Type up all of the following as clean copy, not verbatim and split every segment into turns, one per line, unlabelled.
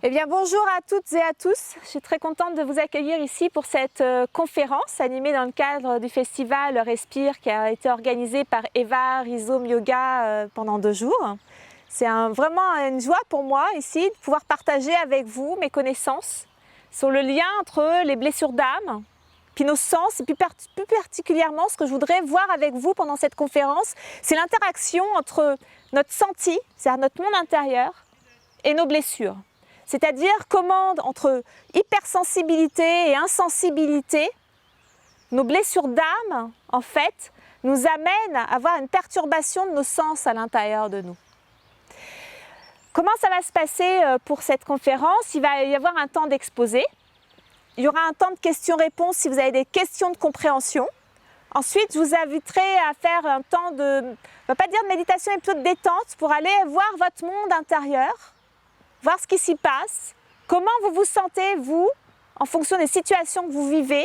Eh bien, bonjour à toutes et à tous. Je suis très contente de vous accueillir ici pour cette conférence animée dans le cadre du festival Respire qui a été organisé par Eva Rhizome Yoga pendant 2 jours. C'est vraiment une joie pour moi ici de pouvoir partager avec vous mes connaissances sur le lien entre les blessures d'âme, puis nos sens, et plus particulièrement ce que je voudrais voir avec vous pendant cette conférence, c'est l'interaction entre notre senti, c'est-à-dire notre monde intérieur, et nos blessures. C'est-à-dire comment, entre hypersensibilité et insensibilité, nos blessures d'âme, en fait, nous amènent à avoir une perturbation de nos sens à l'intérieur de nous. Comment ça va se passer pour cette conférence? Il va y avoir un temps d'exposé. Il y aura un temps de questions-réponses si vous avez des questions de compréhension. Ensuite, je vous inviterai à faire un temps de, on ne va pas dire de méditation, mais plutôt de détente pour aller voir votre monde intérieur, voir ce qui s'y passe, comment vous vous sentez, vous, en fonction des situations que vous vivez,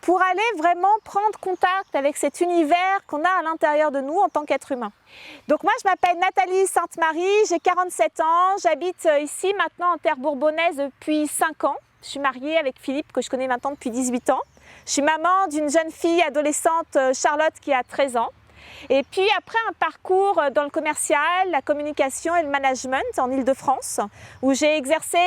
pour aller vraiment prendre contact avec cet univers qu'on a à l'intérieur de nous en tant qu'être humain. Donc moi, je m'appelle Nathalie Sainte-Marie, j'ai 47 ans, j'habite ici maintenant en terre bourbonnaise depuis 5 ans. Je suis mariée avec Philippe, que je connais maintenant depuis 18 ans. Je suis maman d'une jeune fille adolescente, Charlotte, qui a 13 ans. Et puis après un parcours dans le commercial, la communication et le management en Île-de-France, où j'ai exercé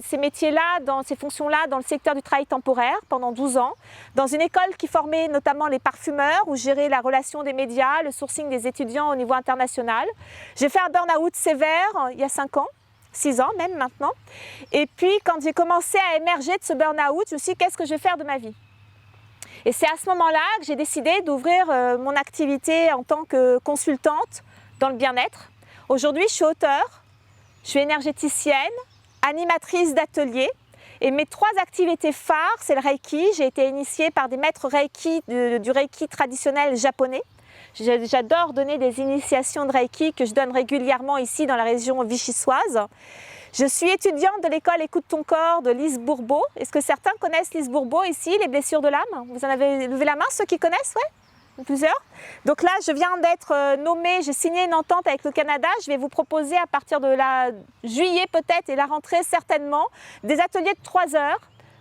ces métiers-là, ces fonctions-là dans le secteur du travail temporaire pendant 12 ans, dans une école qui formait notamment les parfumeurs, où je gérais la relation des médias, le sourcing des étudiants au niveau international. J'ai fait un burn-out sévère il y a 5 ans. 6 ans même maintenant. Et puis quand j'ai commencé à émerger de ce burn-out, je me suis dit qu'est-ce que je vais faire de ma vie? Et c'est à ce moment-là que j'ai décidé d'ouvrir mon activité en tant que consultante dans le bien-être. Aujourd'hui, je suis auteure, je suis énergéticienne, animatrice d'ateliers. Et mes 3 activités phares, c'est le Reiki. J'ai été initiée par des maîtres Reiki du Reiki traditionnel japonais. J'adore donner des initiations de Reiki que je donne régulièrement ici dans la région vichysoise. Je suis étudiante de l'école Écoute ton corps de Lise Bourbeau. Est-ce que certains connaissent Lise Bourbeau ici, les blessures de l'âme? Vous en avez levé la main, ceux qui connaissent, ouais? Plusieurs. Donc là, je viens d'être nommée, j'ai signé une entente avec le Canada. Je vais vous proposer à partir de juillet peut-être et la rentrée certainement, des ateliers de 3 heures.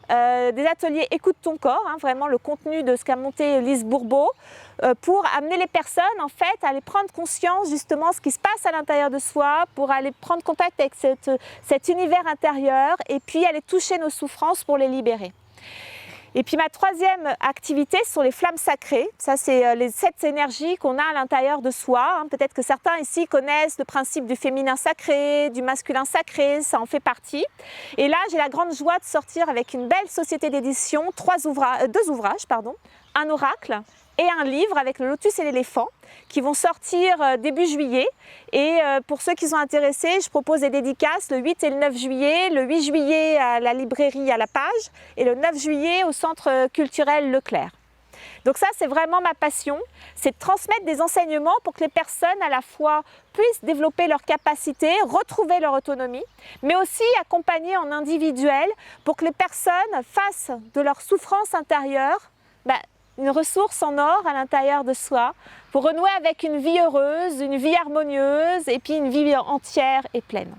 Des ateliers Écoute ton corps, vraiment le contenu de ce qu'a monté Lise Bourbeau, pour amener les personnes en fait à aller prendre conscience justement de ce qui se passe à l'intérieur de soi, pour aller prendre contact avec cet univers intérieur et puis aller toucher nos souffrances pour les libérer. Et puis ma 3e activité sont les flammes sacrées. Ça, c'est les 7 énergies qu'on a à l'intérieur de soi. Peut-être que certains ici connaissent le principe du féminin sacré, du masculin sacré, ça en fait partie. Et là, j'ai la grande joie de sortir avec une belle société d'édition 2 ouvrages, un oracle et un livre avec le lotus et l'éléphant qui vont sortir début juillet. Et pour ceux qui sont intéressés, je propose des dédicaces le 8 et le 9 juillet, le 8 juillet à la librairie à la Page et le 9 juillet au centre culturel Leclerc. Donc ça, c'est vraiment ma passion, c'est de transmettre des enseignements pour que les personnes à la fois puissent développer leurs capacités, retrouver leur autonomie, mais aussi accompagner en individuel pour que les personnes fassent de leur souffrance intérieure une ressource en or à l'intérieur de soi pour renouer avec une vie heureuse, une vie harmonieuse et puis une vie entière et pleine.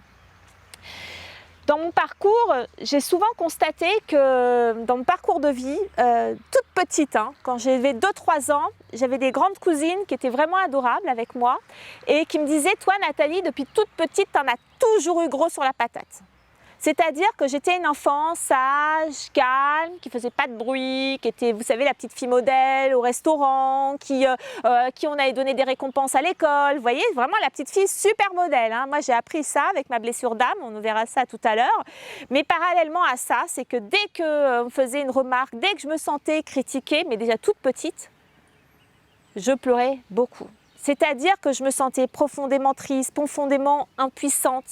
Dans mon parcours, j'ai souvent constaté que dans mon parcours de vie, toute petite, quand j'avais 2-3 ans, j'avais des grandes cousines qui étaient vraiment adorables avec moi et qui me disaient « Toi Nathalie, depuis toute petite, t'en as toujours eu gros sur la patate ». C'est-à-dire que j'étais une enfant sage, calme, qui ne faisait pas de bruit, qui était, vous savez, la petite fille modèle au restaurant, qui on avait donné des récompenses à l'école. Vous voyez, vraiment la petite fille super modèle. Moi, j'ai appris ça avec ma blessure d'âme, on verra ça tout à l'heure. Mais parallèlement à ça, c'est que dès qu'on me faisait une remarque, dès que je me sentais critiquée, mais déjà toute petite, je pleurais beaucoup. C'est-à-dire que je me sentais profondément triste, profondément impuissante.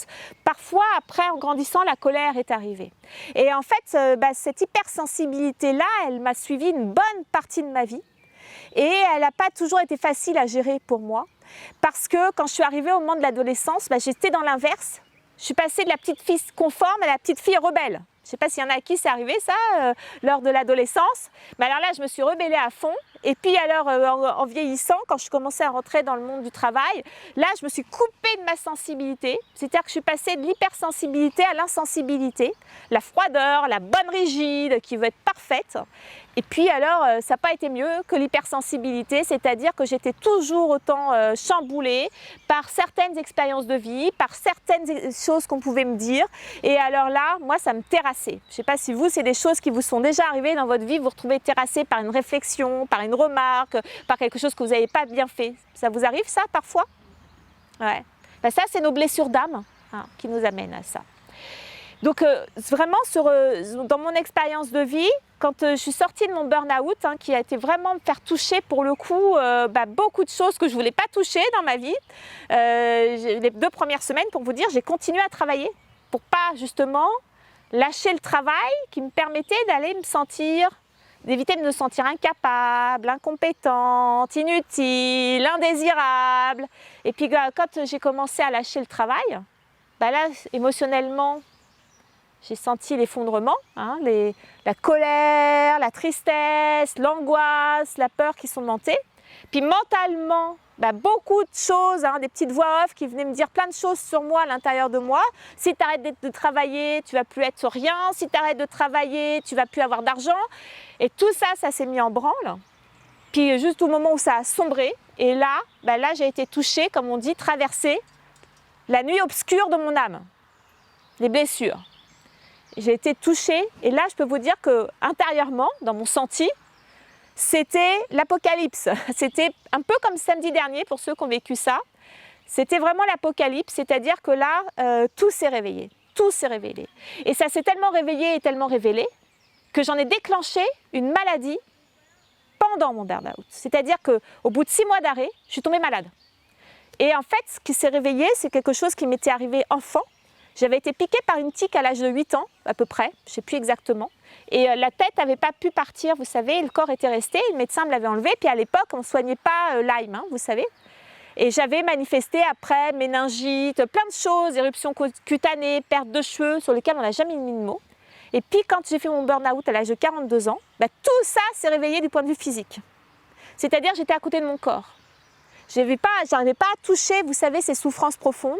Parfois, après, en grandissant, la colère est arrivée. Et en fait, cette hypersensibilité-là, elle m'a suivi une bonne partie de ma vie. Et elle n'a pas toujours été facile à gérer pour moi. Parce que quand je suis arrivée au moment de l'adolescence, j'étais dans l'inverse. Je suis passée de la petite fille conforme à la petite fille rebelle. Je ne sais pas s'il y en a à qui c'est arrivé ça, lors de l'adolescence. Mais alors là, je me suis rebellée à fond. Et puis alors, en vieillissant, quand je commençais à rentrer dans le monde du travail, là, je me suis coupée de ma sensibilité. C'est-à-dire que je suis passée de l'hypersensibilité à l'insensibilité. La froideur, la bonne rigide qui veut être parfaite. Et puis alors, ça n'a pas été mieux que l'hypersensibilité, c'est-à-dire que j'étais toujours autant chamboulée par certaines expériences de vie, par certaines choses qu'on pouvait me dire. Et alors là, moi, ça me terrassait. Je ne sais pas si vous, c'est des choses qui vous sont déjà arrivées dans votre vie, vous vous retrouvez terrassé par une réflexion, par une remarque, par quelque chose que vous n'avez pas bien fait. Ça vous arrive ça parfois? Ouais. Ben, ça, c'est nos blessures d'âme qui nous amènent à ça. Donc vraiment, dans mon expérience de vie, quand je suis sortie de mon burn-out, qui a été vraiment me faire toucher pour le coup beaucoup de choses que je ne voulais pas toucher dans ma vie, les 2 premières semaines, pour vous dire, j'ai continué à travailler pour pas justement lâcher le travail qui me permettait d'éviter de me sentir incapable, incompétente, inutile, indésirable. Et puis quand j'ai commencé à lâcher le travail, là, émotionnellement, j'ai senti l'effondrement, la colère, la tristesse, l'angoisse, la peur qui sont montées. Puis mentalement, beaucoup de choses, des petites voix off qui venaient me dire plein de choses sur moi à l'intérieur de moi. Si tu arrêtes de travailler, tu ne vas plus être rien. Si tu arrêtes de travailler, tu ne vas plus avoir d'argent. Et tout ça, ça s'est mis en branle. Puis juste au moment où ça a sombré, et là, j'ai été touchée, comme on dit, traversée, la nuit obscure de mon âme, les blessures. J'ai été touchée et là je peux vous dire que intérieurement, dans mon senti, c'était l'apocalypse. C'était un peu comme samedi dernier pour ceux qui ont vécu ça. C'était vraiment l'apocalypse, c'est-à-dire que là, tout s'est réveillé. Tout s'est révélé. Et ça s'est tellement réveillé et tellement révélé que j'en ai déclenché une maladie pendant mon burn-out. C'est-à-dire qu'au bout de 6 mois d'arrêt, je suis tombée malade. Et en fait, ce qui s'est réveillé, c'est quelque chose qui m'était arrivé enfant. J'avais été piquée par une tique à l'âge de 8 ans, à peu près, je ne sais plus exactement. Et la tête n'avait pas pu partir, vous savez, le corps était resté, le médecin me l'avait enlevé. Puis à l'époque, on ne soignait pas Lyme, vous savez. Et j'avais manifesté après méningite, plein de choses, éruptions cutanées, perte de cheveux, sur lesquelles on n'a jamais mis de mots. Et puis quand j'ai fait mon burn-out à l'âge de 42 ans, tout ça s'est réveillé du point de vue physique. C'est-à-dire j'étais à côté de mon corps. Je n'arrivais pas à toucher, vous savez, ces souffrances profondes.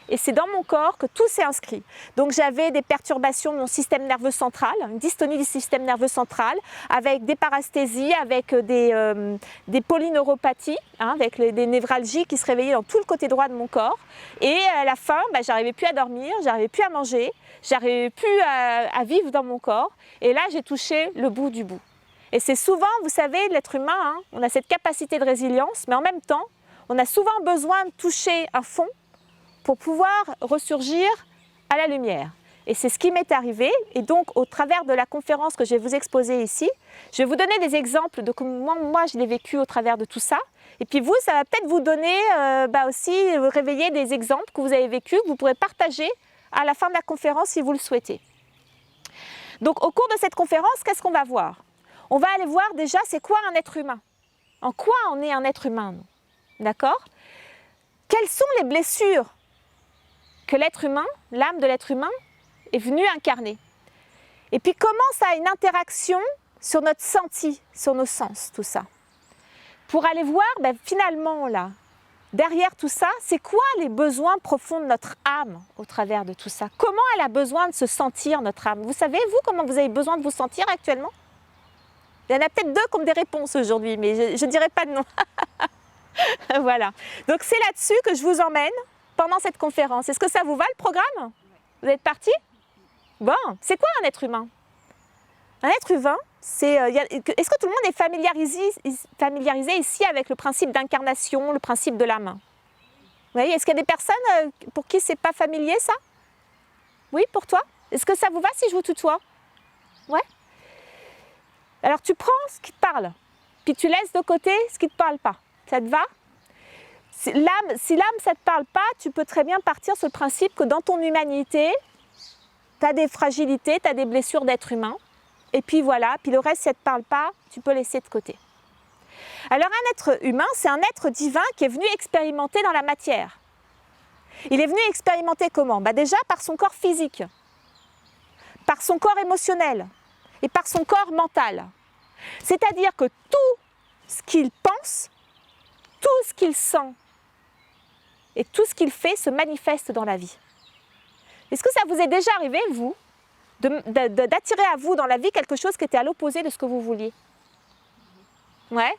Et c'est dans mon corps que tout s'est inscrit. Donc j'avais des perturbations de mon système nerveux central, une dystonie du système nerveux central, avec des parasthésies, avec des polyneuropathies, avec des névralgies qui se réveillaient dans tout le côté droit de mon corps. Et à la fin, j'arrivais plus à dormir, j'arrivais plus à manger, j'arrivais plus à vivre dans mon corps. Et là, j'ai touché le bout du bout. Et c'est souvent, vous savez, l'être humain, on a cette capacité de résilience, mais en même temps, on a souvent besoin de toucher un fond pour pouvoir ressurgir à la lumière. Et c'est ce qui m'est arrivé. Et donc, au travers de la conférence que je vais vous exposer ici, je vais vous donner des exemples de comment moi je l'ai vécu au travers de tout ça. Et puis vous, ça va peut-être vous donner aussi, réveiller des exemples que vous avez vécus, que vous pourrez partager à la fin de la conférence si vous le souhaitez. Donc, au cours de cette conférence, qu'est-ce qu'on va voir? On va aller voir déjà, c'est quoi un être humain? En quoi on est un être humain, nous? D'accord? Quelles sont les blessures que l'être humain, l'âme de l'être humain, est venue incarner? Et puis comment ça a une interaction sur notre senti, sur nos sens, tout ça? Pour aller voir, finalement, là, derrière tout ça, c'est quoi les besoins profonds de notre âme au travers de tout ça? Comment elle a besoin de se sentir, notre âme? Vous savez, vous, comment vous avez besoin de vous sentir actuellement? Il y en a peut-être 2 qui ont des réponses aujourd'hui, mais je ne dirai pas de nom. Voilà. Donc c'est là-dessus que je vous emmène pendant cette conférence. Est-ce que ça vous va le programme? Vous êtes partis? Bon, c'est quoi un être humain? Un être humain, c'est... est-ce que tout le monde est familiarisé ici avec le principe d'incarnation, le principe de l'âme? Vous voyez, est-ce qu'il y a des personnes pour qui c'est pas familier ça? Oui, pour toi? Est-ce que ça vous va si je vous tutoie? Ouais? Alors tu prends ce qui te parle, puis tu laisses de côté ce qui ne te parle pas. Ça te va? Si l'âme, ça ne te parle pas, tu peux très bien partir sur le principe que dans ton humanité, tu as des fragilités, tu as des blessures d'être humain. Et puis voilà, puis le reste, si ça ne te parle pas, tu peux laisser de côté. Alors un être humain, c'est un être divin qui est venu expérimenter dans la matière. Il est venu expérimenter comment? Déjà par son corps physique. par son corps émotionnel et par son corps mental. C'est-à-dire que tout ce qu'il pense, tout ce qu'il sent et tout ce qu'il fait se manifeste dans la vie. Est-ce que ça vous est déjà arrivé, vous, d'attirer à vous dans la vie quelque chose qui était à l'opposé de ce que vous vouliez? Ouais.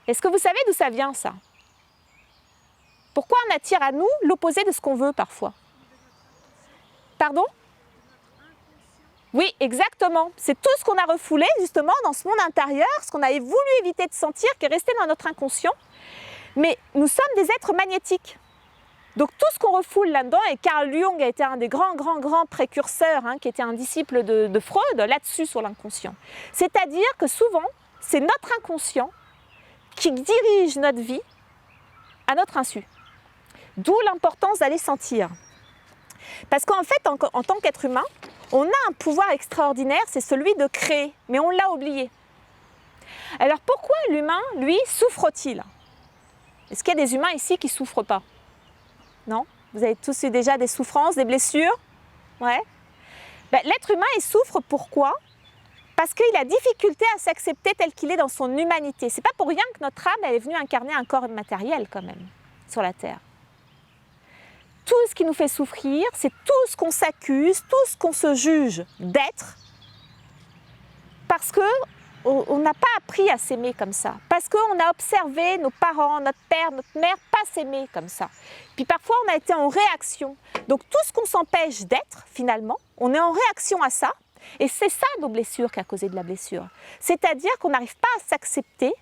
Est-ce que vous savez d'où ça vient, ça? Pourquoi on attire à nous l'opposé de ce qu'on veut parfois? Pardon? Oui, exactement. C'est tout ce qu'on a refoulé justement dans ce monde intérieur, ce qu'on avait voulu éviter de sentir, qui est resté dans notre inconscient. Mais nous sommes des êtres magnétiques. Donc tout ce qu'on refoule là-dedans, et Carl Jung a été un des grands précurseurs, qui était un disciple de Freud, là-dessus sur l'inconscient. C'est-à-dire que souvent, c'est notre inconscient qui dirige notre vie à notre insu. D'où l'importance d'aller sentir. Parce qu'en fait, en tant qu'être humain, on a un pouvoir extraordinaire, c'est celui de créer, mais on l'a oublié. Alors pourquoi l'humain, lui, souffre-t-il? Est-ce qu'il y a des humains ici qui ne souffrent pas? Non? Vous avez tous eu déjà des souffrances, des blessures? Ouais. L'être humain, il souffre pourquoi? Parce qu'il a difficulté à s'accepter tel qu'il est dans son humanité. C'est pas pour rien que notre âme, elle est venue incarner un corps matériel quand même, sur la Terre. Tout ce qui nous fait souffrir, c'est tout ce qu'on s'accuse, tout ce qu'on se juge d'être, parce qu'on n'a pas appris à s'aimer comme ça, parce qu'on a observé nos parents, notre père, notre mère, pas s'aimer comme ça. Puis parfois, on a été en réaction. Donc tout ce qu'on s'empêche d'être, finalement, on est en réaction à ça, et c'est ça nos blessures qui a causé de la blessure. C'est-à-dire qu'on n'arrive pas à s'accepter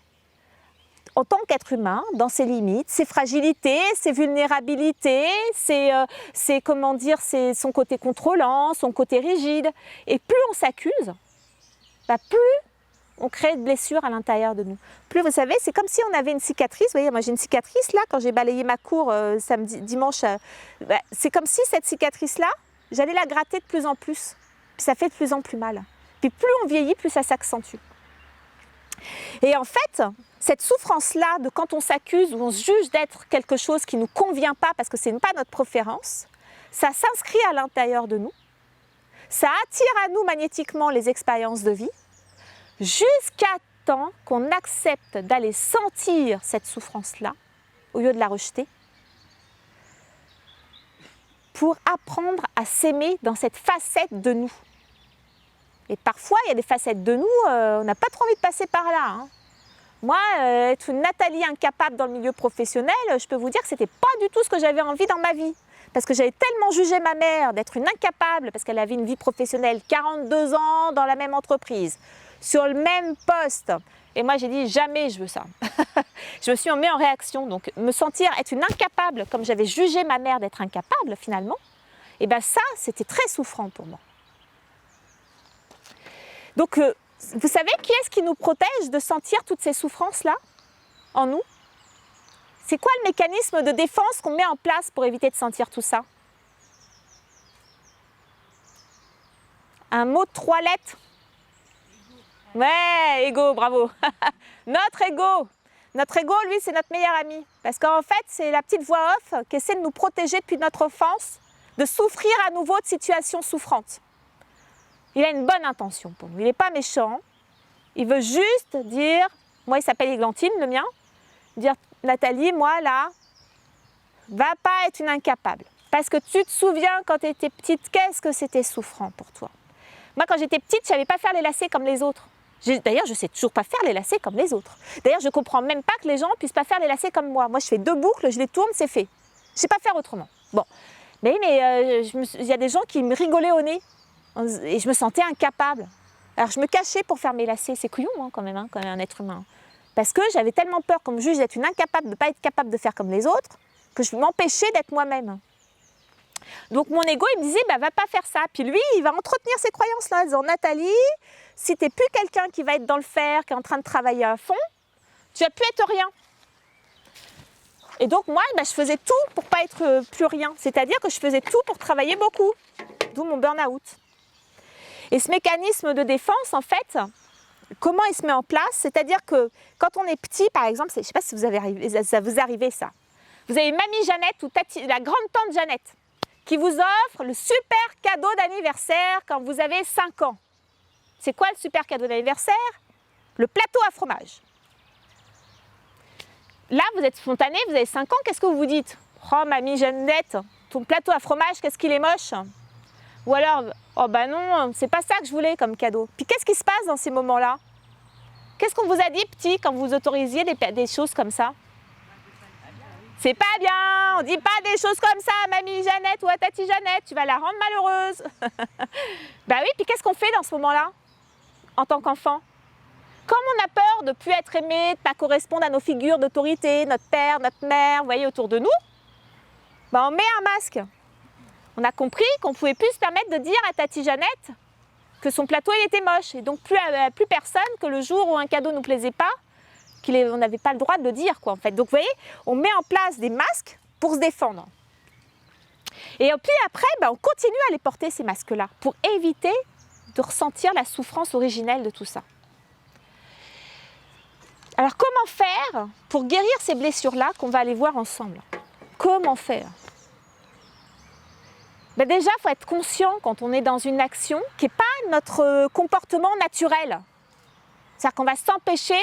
en tant qu'être humain, dans ses limites, ses fragilités, ses vulnérabilités, son côté contrôlant, son côté rigide. Et plus on s'accuse, plus on crée de blessures à l'intérieur de nous. Plus, vous savez, c'est comme si on avait une cicatrice. Vous voyez, moi j'ai une cicatrice là, quand j'ai balayé ma cour dimanche. C'est comme si cette cicatrice-là, j'allais la gratter de plus en plus. Puis ça fait de plus en plus mal. Puis plus on vieillit, plus ça s'accentue. Et en fait, cette souffrance-là de quand on s'accuse ou on se juge d'être quelque chose qui ne nous convient pas parce que ce n'est pas notre préférence, ça s'inscrit à l'intérieur de nous, ça attire à nous magnétiquement les expériences de vie, jusqu'à temps qu'on accepte d'aller sentir cette souffrance-là, au lieu de la rejeter, pour apprendre à s'aimer dans cette facette de nous. Et parfois, il y a des facettes de nous, on n'a pas trop envie de passer par là. Moi, être une Nathalie incapable dans le milieu professionnel, je peux vous dire que ce n'était pas du tout ce que j'avais envie dans ma vie. Parce que j'avais tellement jugé ma mère d'être une incapable, parce qu'elle avait une vie professionnelle, 42 ans dans la même entreprise, sur le même poste. Et moi, j'ai dit, jamais je veux ça. Je me suis mis en réaction. Donc, me sentir être une incapable, comme j'avais jugé ma mère d'être incapable, finalement, et bien ça, c'était très souffrant pour moi. Donc, vous savez qui est-ce qui nous protège de sentir toutes ces souffrances-là en nous? C'est quoi le mécanisme de défense qu'on met en place pour éviter de sentir tout ça? Un mot de 3 lettres? Ouais, ego, bravo. Notre ego. Notre ego, lui, c'est notre meilleur ami. Parce qu'en fait, c'est la petite voix off qui essaie de nous protéger depuis notre enfance, de souffrir à nouveau de situations souffrantes. Il a une bonne intention pour nous. Il n'est pas méchant. Il veut juste dire, moi il s'appelle Églantine, le mien, dire Nathalie, moi là, va pas être une incapable. Parce que tu te souviens quand tu étais petite, qu'est-ce que c'était souffrant pour toi. Moi quand j'étais petite, je ne savais pas faire les lacets comme les autres. D'ailleurs, je ne sais toujours pas faire les lacets comme les autres. D'ailleurs, je ne comprends même pas que les gens ne puissent pas faire les lacets comme moi. Moi je fais 2 boucles, je les tourne, c'est fait. Je ne sais pas faire autrement. Bon, mais il y a des gens qui me rigolaient au nez. Et je me sentais incapable. Alors je me cachais pour faire mes lacets. C'est couillon quand même un être humain. Parce que j'avais tellement peur qu'on me juge d'être une incapable, de ne pas être capable de faire comme les autres, que je m'empêchais d'être moi-même. Donc mon ego, il me disait, va pas faire ça. Puis lui, il va entretenir ces croyances-là, en disant, Nathalie, si tu n'es plus quelqu'un qui va être dans le fer, qui est en train de travailler à fond, tu vas plus être rien. Et donc moi, je faisais tout pour ne pas être plus rien. C'est-à-dire que je faisais tout pour travailler beaucoup. D'où mon burn-out. Et ce mécanisme de défense, en fait, comment il se met en place? C'est-à-dire que quand on est petit, par exemple, je ne sais pas si ça vous arrive ça. Vous avez Mamie Jeannette ou la grande-tante Jeannette qui vous offre le super cadeau d'anniversaire quand vous avez 5 ans. C'est quoi le super cadeau d'anniversaire? Le plateau à fromage. Là, vous êtes spontané, vous avez 5 ans, qu'est-ce que vous vous dites? Oh, mamie Jeannette, ton plateau à fromage, qu'est-ce qu'il est moche? Ou alors, oh bah non, c'est pas ça que je voulais comme cadeau. Puis qu'est-ce qui se passe dans ces moments-là? Qu'est-ce qu'on vous a dit, petit, quand vous autorisiez des choses comme ça? C'est pas bien, on dit pas des choses comme ça à mamie Jeannette ou à tati Jeannette, tu vas la rendre malheureuse. Bah oui, puis qu'est-ce qu'on fait dans ce moment-là, en tant qu'enfant? Comme on a peur de ne plus être aimé, de ne pas correspondre à nos figures d'autorité, notre père, notre mère, vous voyez, autour de nous, bah on met un masque. On a compris qu'on ne pouvait plus se permettre de dire à tati Jeannette que son plateau il était moche. Et donc plus personne que le jour où un cadeau ne nous plaisait pas, on n'avait pas le droit de le dire, quoi, en fait. Donc vous voyez, on met en place des masques pour se défendre. Et puis après, bah, on continue à les porter, ces masques-là, pour éviter de ressentir la souffrance originelle de tout ça. Alors comment faire pour guérir ces blessures-là qu'on va aller voir ensemble? Comment faire? Ben déjà, il faut être conscient quand on est dans une action qui n'est pas notre comportement naturel. C'est-à-dire qu'on va s'empêcher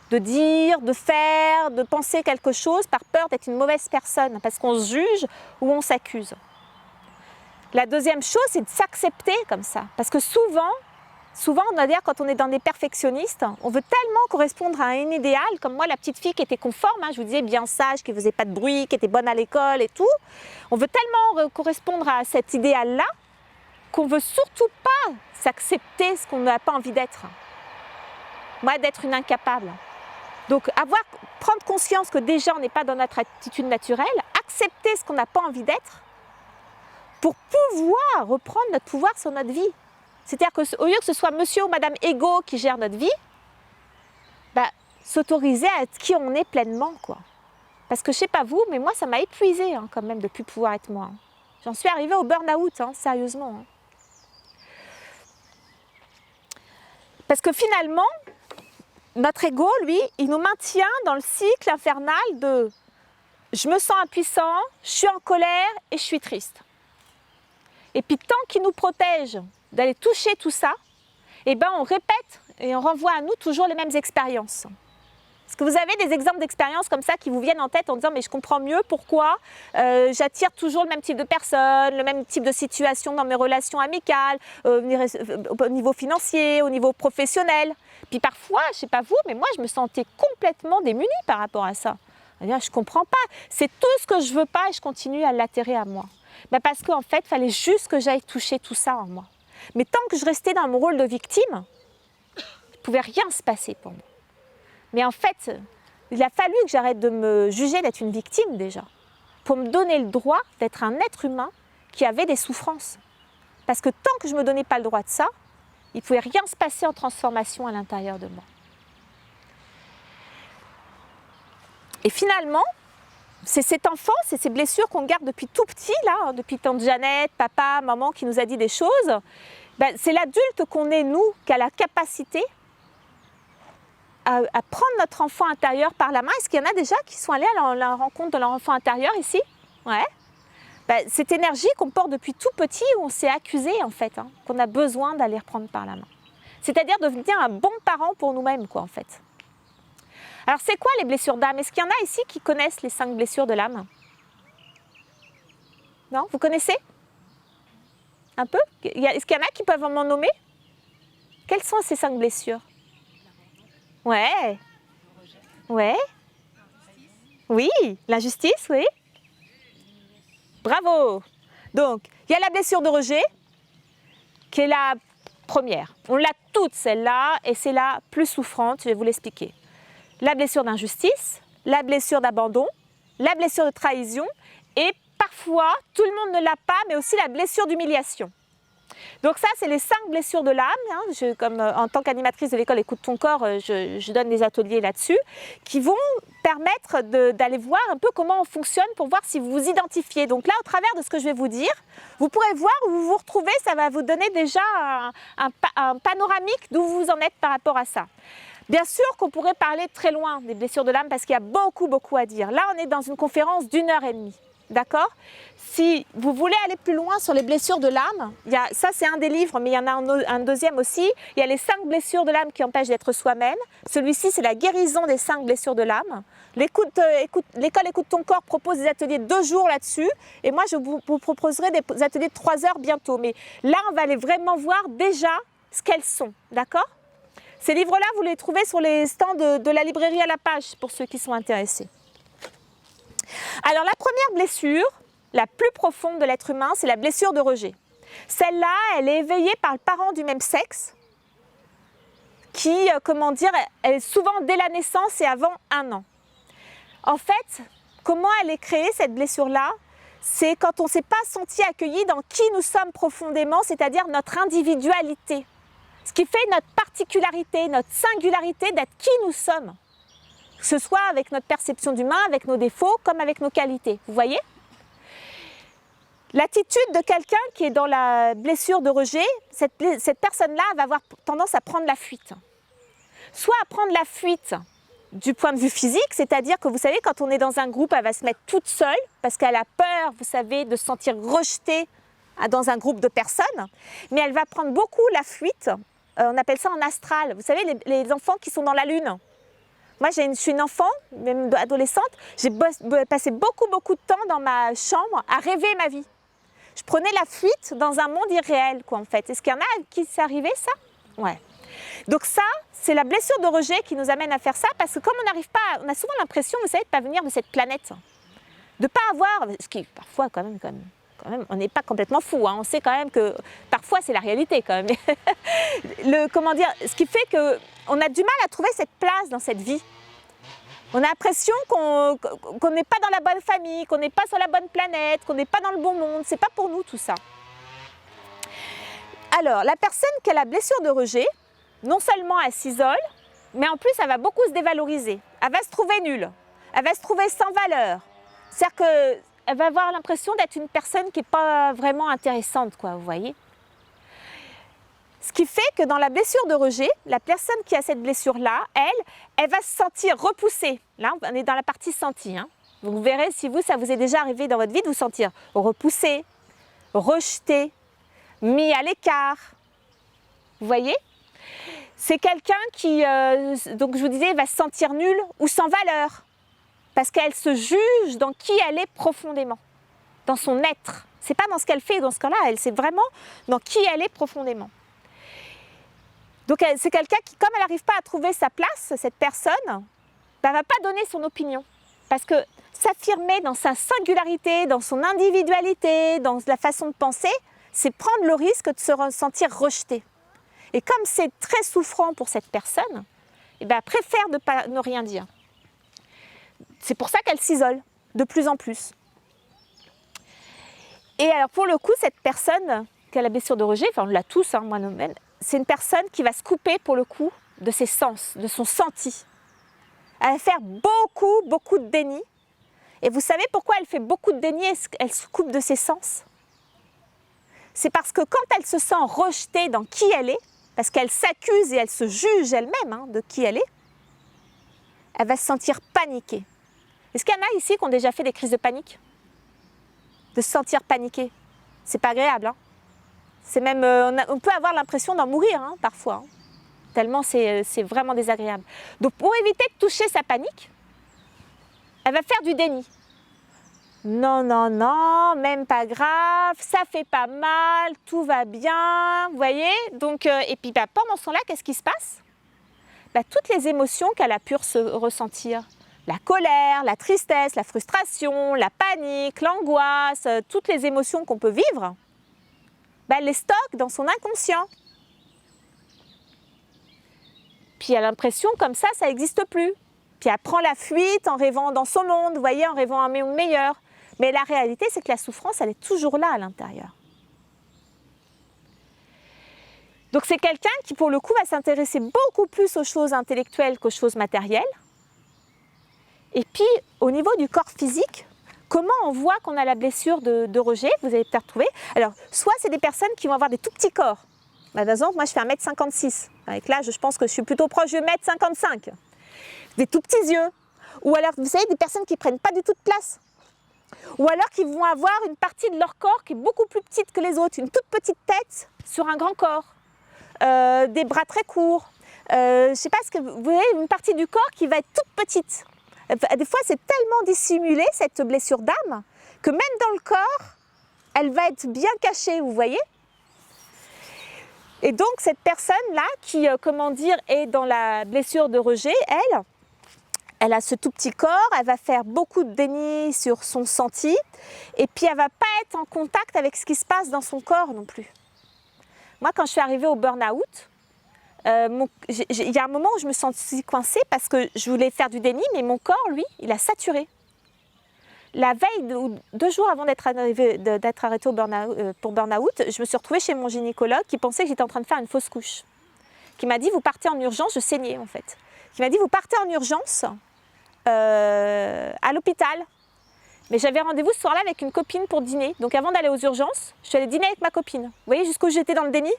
de dire, de faire, de penser quelque chose par peur d'être une mauvaise personne, parce qu'on se juge ou on s'accuse. La deuxième chose, c'est de s'accepter comme ça, parce que souvent, on va dire quand on est dans des perfectionnistes, on veut tellement correspondre à un idéal, comme moi la petite fille qui était conforme, je vous disais bien sage, qui ne faisait pas de bruit, qui était bonne à l'école et tout. On veut tellement correspondre à cet idéal-là qu'on ne veut surtout pas s'accepter ce qu'on n'a pas envie d'être. Moi, d'être une incapable. Donc prendre conscience que déjà on n'est pas dans notre attitude naturelle, accepter ce qu'on n'a pas envie d'être, pour pouvoir reprendre notre pouvoir sur notre vie. C'est-à-dire qu'au lieu que ce soit monsieur ou madame Ego qui gère notre vie, bah, s'autoriser à être qui on est pleinement, quoi. Parce que je ne sais pas vous, mais moi ça m'a épuisée quand même de ne plus pouvoir être moi. J'en suis arrivée au burn-out, sérieusement. Parce que finalement, notre ego, lui, il nous maintient dans le cycle infernal de « je me sens impuissant, je suis en colère et je suis triste ». Et puis tant qu'il nous protège d'aller toucher tout ça, eh ben on répète et on renvoie à nous toujours les mêmes expériences. Est-ce que vous avez des exemples d'expériences comme ça qui vous viennent en tête en disant « mais je comprends mieux pourquoi j'attire toujours le même type de personnes, le même type de situation dans mes relations amicales, au niveau financier, au niveau professionnel ». Puis parfois, je ne sais pas vous, mais moi je me sentais complètement démunie par rapport à ça. Je ne comprends pas, c'est tout ce que je ne veux pas et je continue à l'attirer à moi. Ben parce qu'en fait, il fallait juste que j'aille toucher tout ça en moi. Mais tant que je restais dans mon rôle de victime, il ne pouvait rien se passer pour moi. Mais en fait, il a fallu que j'arrête de me juger d'être une victime déjà, pour me donner le droit d'être un être humain qui avait des souffrances. Parce que tant que je ne me donnais pas le droit de ça, il ne pouvait rien se passer en transformation à l'intérieur de moi. Et finalement, c'est cette enfance et ces blessures qu'on garde depuis tout petit, là, depuis tante Jeannette, papa, maman qui nous a dit des choses. Ben, c'est l'adulte qu'on est, nous, qui a la capacité à prendre notre enfant intérieur par la main. Est-ce qu'il y en a déjà qui sont allés à la rencontre de leur enfant intérieur ici? Ouais. Ben, cette énergie qu'on porte depuis tout petit, où on s'est accusé en fait, qu'on a besoin d'aller reprendre par la main. C'est-à-dire devenir un bon parent pour nous-mêmes, quoi, en fait. Alors, c'est quoi les blessures d'âme? Est-ce qu'il y en a ici qui connaissent les 5 blessures de l'âme? Non? Vous connaissez? Un peu? Est-ce qu'il y en a qui peuvent m'en nommer? Quelles sont ces 5 blessures? Ouais. Ouais. Oui, l'injustice, oui. Bravo! Donc, il y a la blessure de rejet, qui est la première. On l'a toute, celle-là, et c'est la plus souffrante, je vais vous l'expliquer. La blessure d'injustice, la blessure d'abandon, la blessure de trahison, et parfois, tout le monde ne l'a pas, mais aussi la blessure d'humiliation. Donc ça, c'est les 5 blessures de l'âme. Comme en tant qu'animatrice de l'école Écoute ton corps, je donne des ateliers là-dessus, qui vont permettre d'aller voir un peu comment on fonctionne pour voir si vous vous identifiez. Donc là, au travers de ce que je vais vous dire, vous pourrez voir où vous vous retrouvez, ça va vous donner déjà un panoramique d'où vous en êtes par rapport à ça. Bien sûr qu'on pourrait parler très loin des blessures de l'âme parce qu'il y a beaucoup à dire. Là, on est dans une conférence d'1 heure et demie. d'accord? Si vous voulez aller plus loin sur les blessures de l'âme, ça c'est un des livres, mais il y en a un deuxième aussi. Il y a les 5 blessures de l'âme qui empêchent d'être soi-même. Celui-ci, c'est la guérison des 5 blessures de l'âme. L'école Écoute ton corps propose des ateliers de 2 jours là-dessus. Et moi, je vous proposerai des ateliers de 3 heures bientôt. Mais là, on va aller vraiment voir déjà ce qu'elles sont, d'accord? Ces livres-là, vous les trouvez sur les stands de la librairie à la page, pour ceux qui sont intéressés. Alors, la première blessure, la plus profonde de l'être humain, c'est la blessure de rejet. Celle-là, elle est éveillée par le parent du même sexe qui, elle est souvent dès la naissance et avant 1 an. En fait, comment elle est créée, cette blessure-là? C'est quand on ne s'est pas senti accueilli dans qui nous sommes profondément, c'est-à-dire notre individualité. Ce qui fait notre particularité, notre singularité d'être qui nous sommes. Que ce soit avec notre perception d'humain, avec nos défauts, comme avec nos qualités. Vous voyez? L'attitude de quelqu'un qui est dans la blessure de rejet, cette personne-là va avoir tendance à prendre la fuite. Soit à prendre la fuite du point de vue physique, c'est-à-dire que vous savez, quand on est dans un groupe, elle va se mettre toute seule parce qu'elle a peur, vous savez, de se sentir rejetée dans un groupe de personnes. Mais elle va prendre beaucoup la fuite, on appelle ça en astral. Vous savez, les enfants qui sont dans la lune. Moi, je suis une enfant, même adolescente, j'ai passé beaucoup de temps dans ma chambre à rêver ma vie. Je prenais la fuite dans un monde irréel, quoi, en fait. Est-ce qu'il y en a qui c'est arrivé, ça? Ouais. Donc ça, c'est la blessure de rejet qui nous amène à faire ça, parce que comme on n'arrive pas, on a souvent l'impression, vous savez, de ne pas venir de cette planète, de ne pas avoir, ce qui parfois quand même, on n'est pas complètement fou, hein. On sait quand même que parfois c'est la réalité quand même. Ce qui fait qu'on a du mal à trouver cette place dans cette vie. On a l'impression qu'on n'est pas dans la bonne famille, qu'on n'est pas sur la bonne planète, qu'on n'est pas dans le bon monde. C'est pas pour nous tout ça. Alors, la personne qui a la blessure de rejet, non seulement elle s'isole, mais en plus elle va beaucoup se dévaloriser. Elle va se trouver nulle, elle va se trouver sans valeur. C'est-à-dire qu'elle va avoir l'impression d'être une personne qui n'est pas vraiment intéressante, quoi, vous voyez. Ce qui fait que dans la blessure de rejet, la personne qui a cette blessure-là, elle va se sentir repoussée. Là, on est dans la partie sentie, hein. Vous verrez si ça vous est déjà arrivé dans votre vie de vous sentir repoussé, rejeté, mis à l'écart. Vous voyez? C'est quelqu'un qui, donc je vous disais, va se sentir nulle ou sans valeur. Parce qu'elle se juge dans qui elle est profondément, dans son être. Ce n'est pas dans ce qu'elle fait dans ce cas-là, c'est vraiment dans qui elle est profondément. Donc c'est quelqu'un qui, comme elle n'arrive pas à trouver sa place, cette personne, ne va pas donner son opinion. Parce que s'affirmer dans sa singularité, dans son individualité, dans la façon de penser, c'est prendre le risque de se sentir rejeté. Et comme c'est très souffrant pour cette personne, elle préfère ne rien dire. C'est pour ça qu'elle s'isole de plus en plus. Et alors pour le coup, cette personne qui a la blessure de rejet, enfin on l'a tous, hein, moi-même, c'est une personne qui va se couper pour le coup de ses sens, de son senti. Elle va faire beaucoup de déni. Et vous savez pourquoi elle fait beaucoup de déni et elle se coupe de ses sens? C'est parce que quand elle se sent rejetée dans qui elle est, parce qu'elle s'accuse et elle se juge elle-même de qui elle va se sentir paniquée. Est-ce qu'il y en a ici qui ont déjà fait des crises de panique? De se sentir paniquée. C'est pas agréable, hein. C'est même, on peut avoir l'impression d'en mourir, hein, parfois. Hein. Tellement c'est vraiment désagréable. Donc pour éviter de toucher sa panique, elle va faire du déni. Non, même pas grave, ça fait pas mal, tout va bien, vous voyez. Donc, et puis pendant ce temps-là, qu'est-ce qui se passe? Toutes les émotions qu'elle a pu ressentir, la colère, la tristesse, la frustration, la panique, l'angoisse, toutes les émotions qu'on peut vivre, elle les stocke dans son inconscient. Puis elle a l'impression comme ça n'existe plus. Puis elle prend la fuite en rêvant dans son monde, vous voyez, en rêvant un monde meilleur. Mais la réalité, c'est que la souffrance, elle est toujours là à l'intérieur. Donc c'est quelqu'un qui, pour le coup, va s'intéresser beaucoup plus aux choses intellectuelles qu'aux choses matérielles. Et puis, au niveau du corps physique, comment on voit qu'on a la blessure de rejet? Vous allez peut-être trouver. Alors, soit c'est des personnes qui vont avoir des tout petits corps. Par exemple, moi, je fais 1m56. Avec l'âge, je pense que je suis plutôt proche de 1m55. Des tout petits yeux. Ou alors, vous savez, des personnes qui ne prennent pas du tout de place. Ou alors qu'ils vont avoir une partie de leur corps qui est beaucoup plus petite que les autres, une toute petite tête sur un grand corps, des bras très courts. Je ne sais pas ce que vous voyez, une partie du corps qui va être toute petite. Des fois, c'est tellement dissimulé, cette blessure d'âme, que même dans le corps, elle va être bien cachée, vous voyez. Et donc, cette personne-là, qui, comment dire, est dans la blessure de rejet, elle a ce tout petit corps, elle va faire beaucoup de déni sur son senti, et puis elle ne va pas être en contact avec ce qui se passe dans son corps non plus. Moi, quand je suis arrivée au burn-out, il y a un moment où je me sentis coincée parce que je voulais faire du déni, mais mon corps, lui, il a saturé. La veille, 2 jours avant d'être arrêtée pour burn-out, je me suis retrouvée chez mon gynécologue qui pensait que j'étais en train de faire une fausse couche. Qui m'a dit, vous partez en urgence, je saignais en fait. Qui m'a dit, vous partez en urgence à l'hôpital. Mais j'avais rendez-vous ce soir-là avec une copine pour dîner. Donc avant d'aller aux urgences, je suis allée dîner avec ma copine. Vous voyez jusqu'où j'étais dans le déni?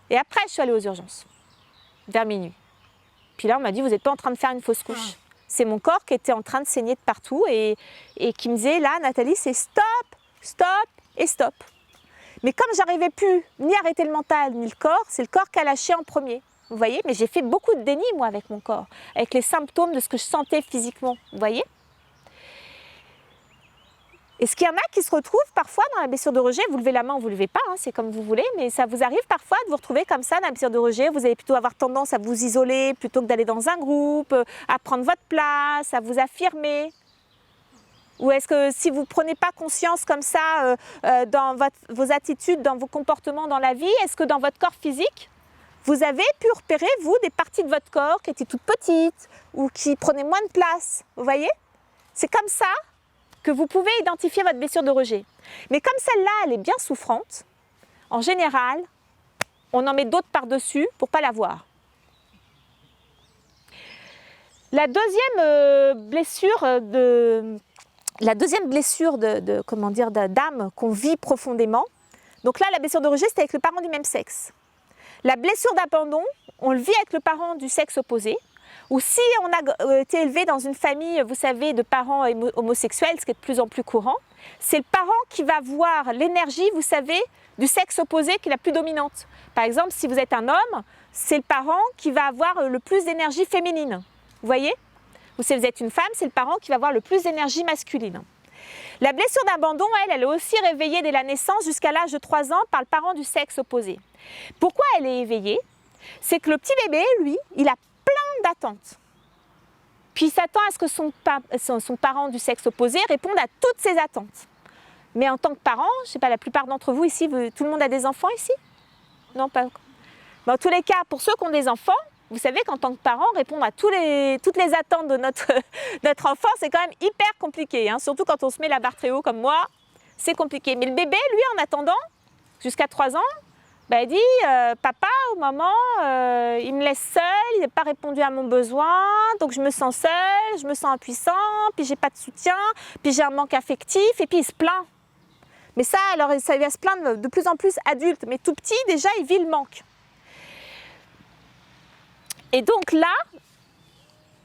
Et après, je suis allée aux urgences, vers minuit. Puis là, on m'a dit, vous n'êtes pas en train de faire une fausse couche. C'est mon corps qui était en train de saigner de partout et qui me disait, là, Nathalie, c'est stop, stop et stop. Mais comme j'arrivais plus ni à arrêter le mental ni le corps, c'est le corps qui a lâché en premier. Vous voyez, mais j'ai fait beaucoup de déni, moi, avec mon corps, avec les symptômes de ce que je sentais physiquement. Vous voyez? Est-ce qu'il y en a qui se retrouvent parfois dans la blessure de rejet? Vous levez la main ou vous ne levez pas, hein, c'est comme vous voulez, mais ça vous arrive parfois de vous retrouver comme ça dans la blessure de rejet. Vous allez plutôt avoir tendance à vous isoler plutôt que d'aller dans un groupe, à prendre votre place, à vous affirmer. Ou est-ce que si vous ne prenez pas conscience comme ça dans vos attitudes, dans vos comportements dans la vie, est-ce que dans votre corps physique, vous avez pu repérer, vous, des parties de votre corps qui étaient toutes petites ou qui prenaient moins de place? Vous voyez? C'est comme ça que vous pouvez identifier votre blessure de rejet. Mais comme celle-là, elle est bien souffrante, en général, on en met d'autres par-dessus pour ne pas la voir. La deuxième blessure d'âme qu'on vit profondément, donc là, la blessure de rejet, c'est avec le parent du même sexe. La blessure d'abandon, on le vit avec le parent du sexe opposé. Ou si on a été élevé dans une famille, vous savez, de parents homosexuels, ce qui est de plus en plus courant, c'est le parent qui va voir l'énergie, vous savez, du sexe opposé qui est la plus dominante. Par exemple, si vous êtes un homme, c'est le parent qui va avoir le plus d'énergie féminine. Vous voyez? Ou si vous êtes une femme, c'est le parent qui va avoir le plus d'énergie masculine. La blessure d'abandon, elle est aussi réveillée dès la naissance jusqu'à l'âge de 3 ans par le parent du sexe opposé. Pourquoi elle est éveillée? C'est que le petit bébé, lui, il a plein d'attentes. Puis il s'attend à ce que son parent du sexe opposé réponde à toutes ses attentes. Mais en tant que parent, je ne sais pas, la plupart d'entre vous ici, tout le monde a des enfants ici? Non, pas. Mais en tous les cas, pour ceux qui ont des enfants, vous savez qu'en tant que parent, répondre à toutes les attentes de notre enfant, c'est quand même hyper compliqué. Hein. Surtout quand on se met la barre très haut comme moi, c'est compliqué. Mais le bébé, lui, en attendant, jusqu'à 3 ans, il dit papa ou maman, il me laisse seule, il n'a pas répondu à mon besoin, donc je me sens seule, je me sens impuissant, puis j'ai pas de soutien, puis j'ai un manque affectif, et puis il se plaint. Mais ça, alors ça va se plaindre de plus en plus adulte, mais tout petit, déjà, il vit le manque. Et donc là,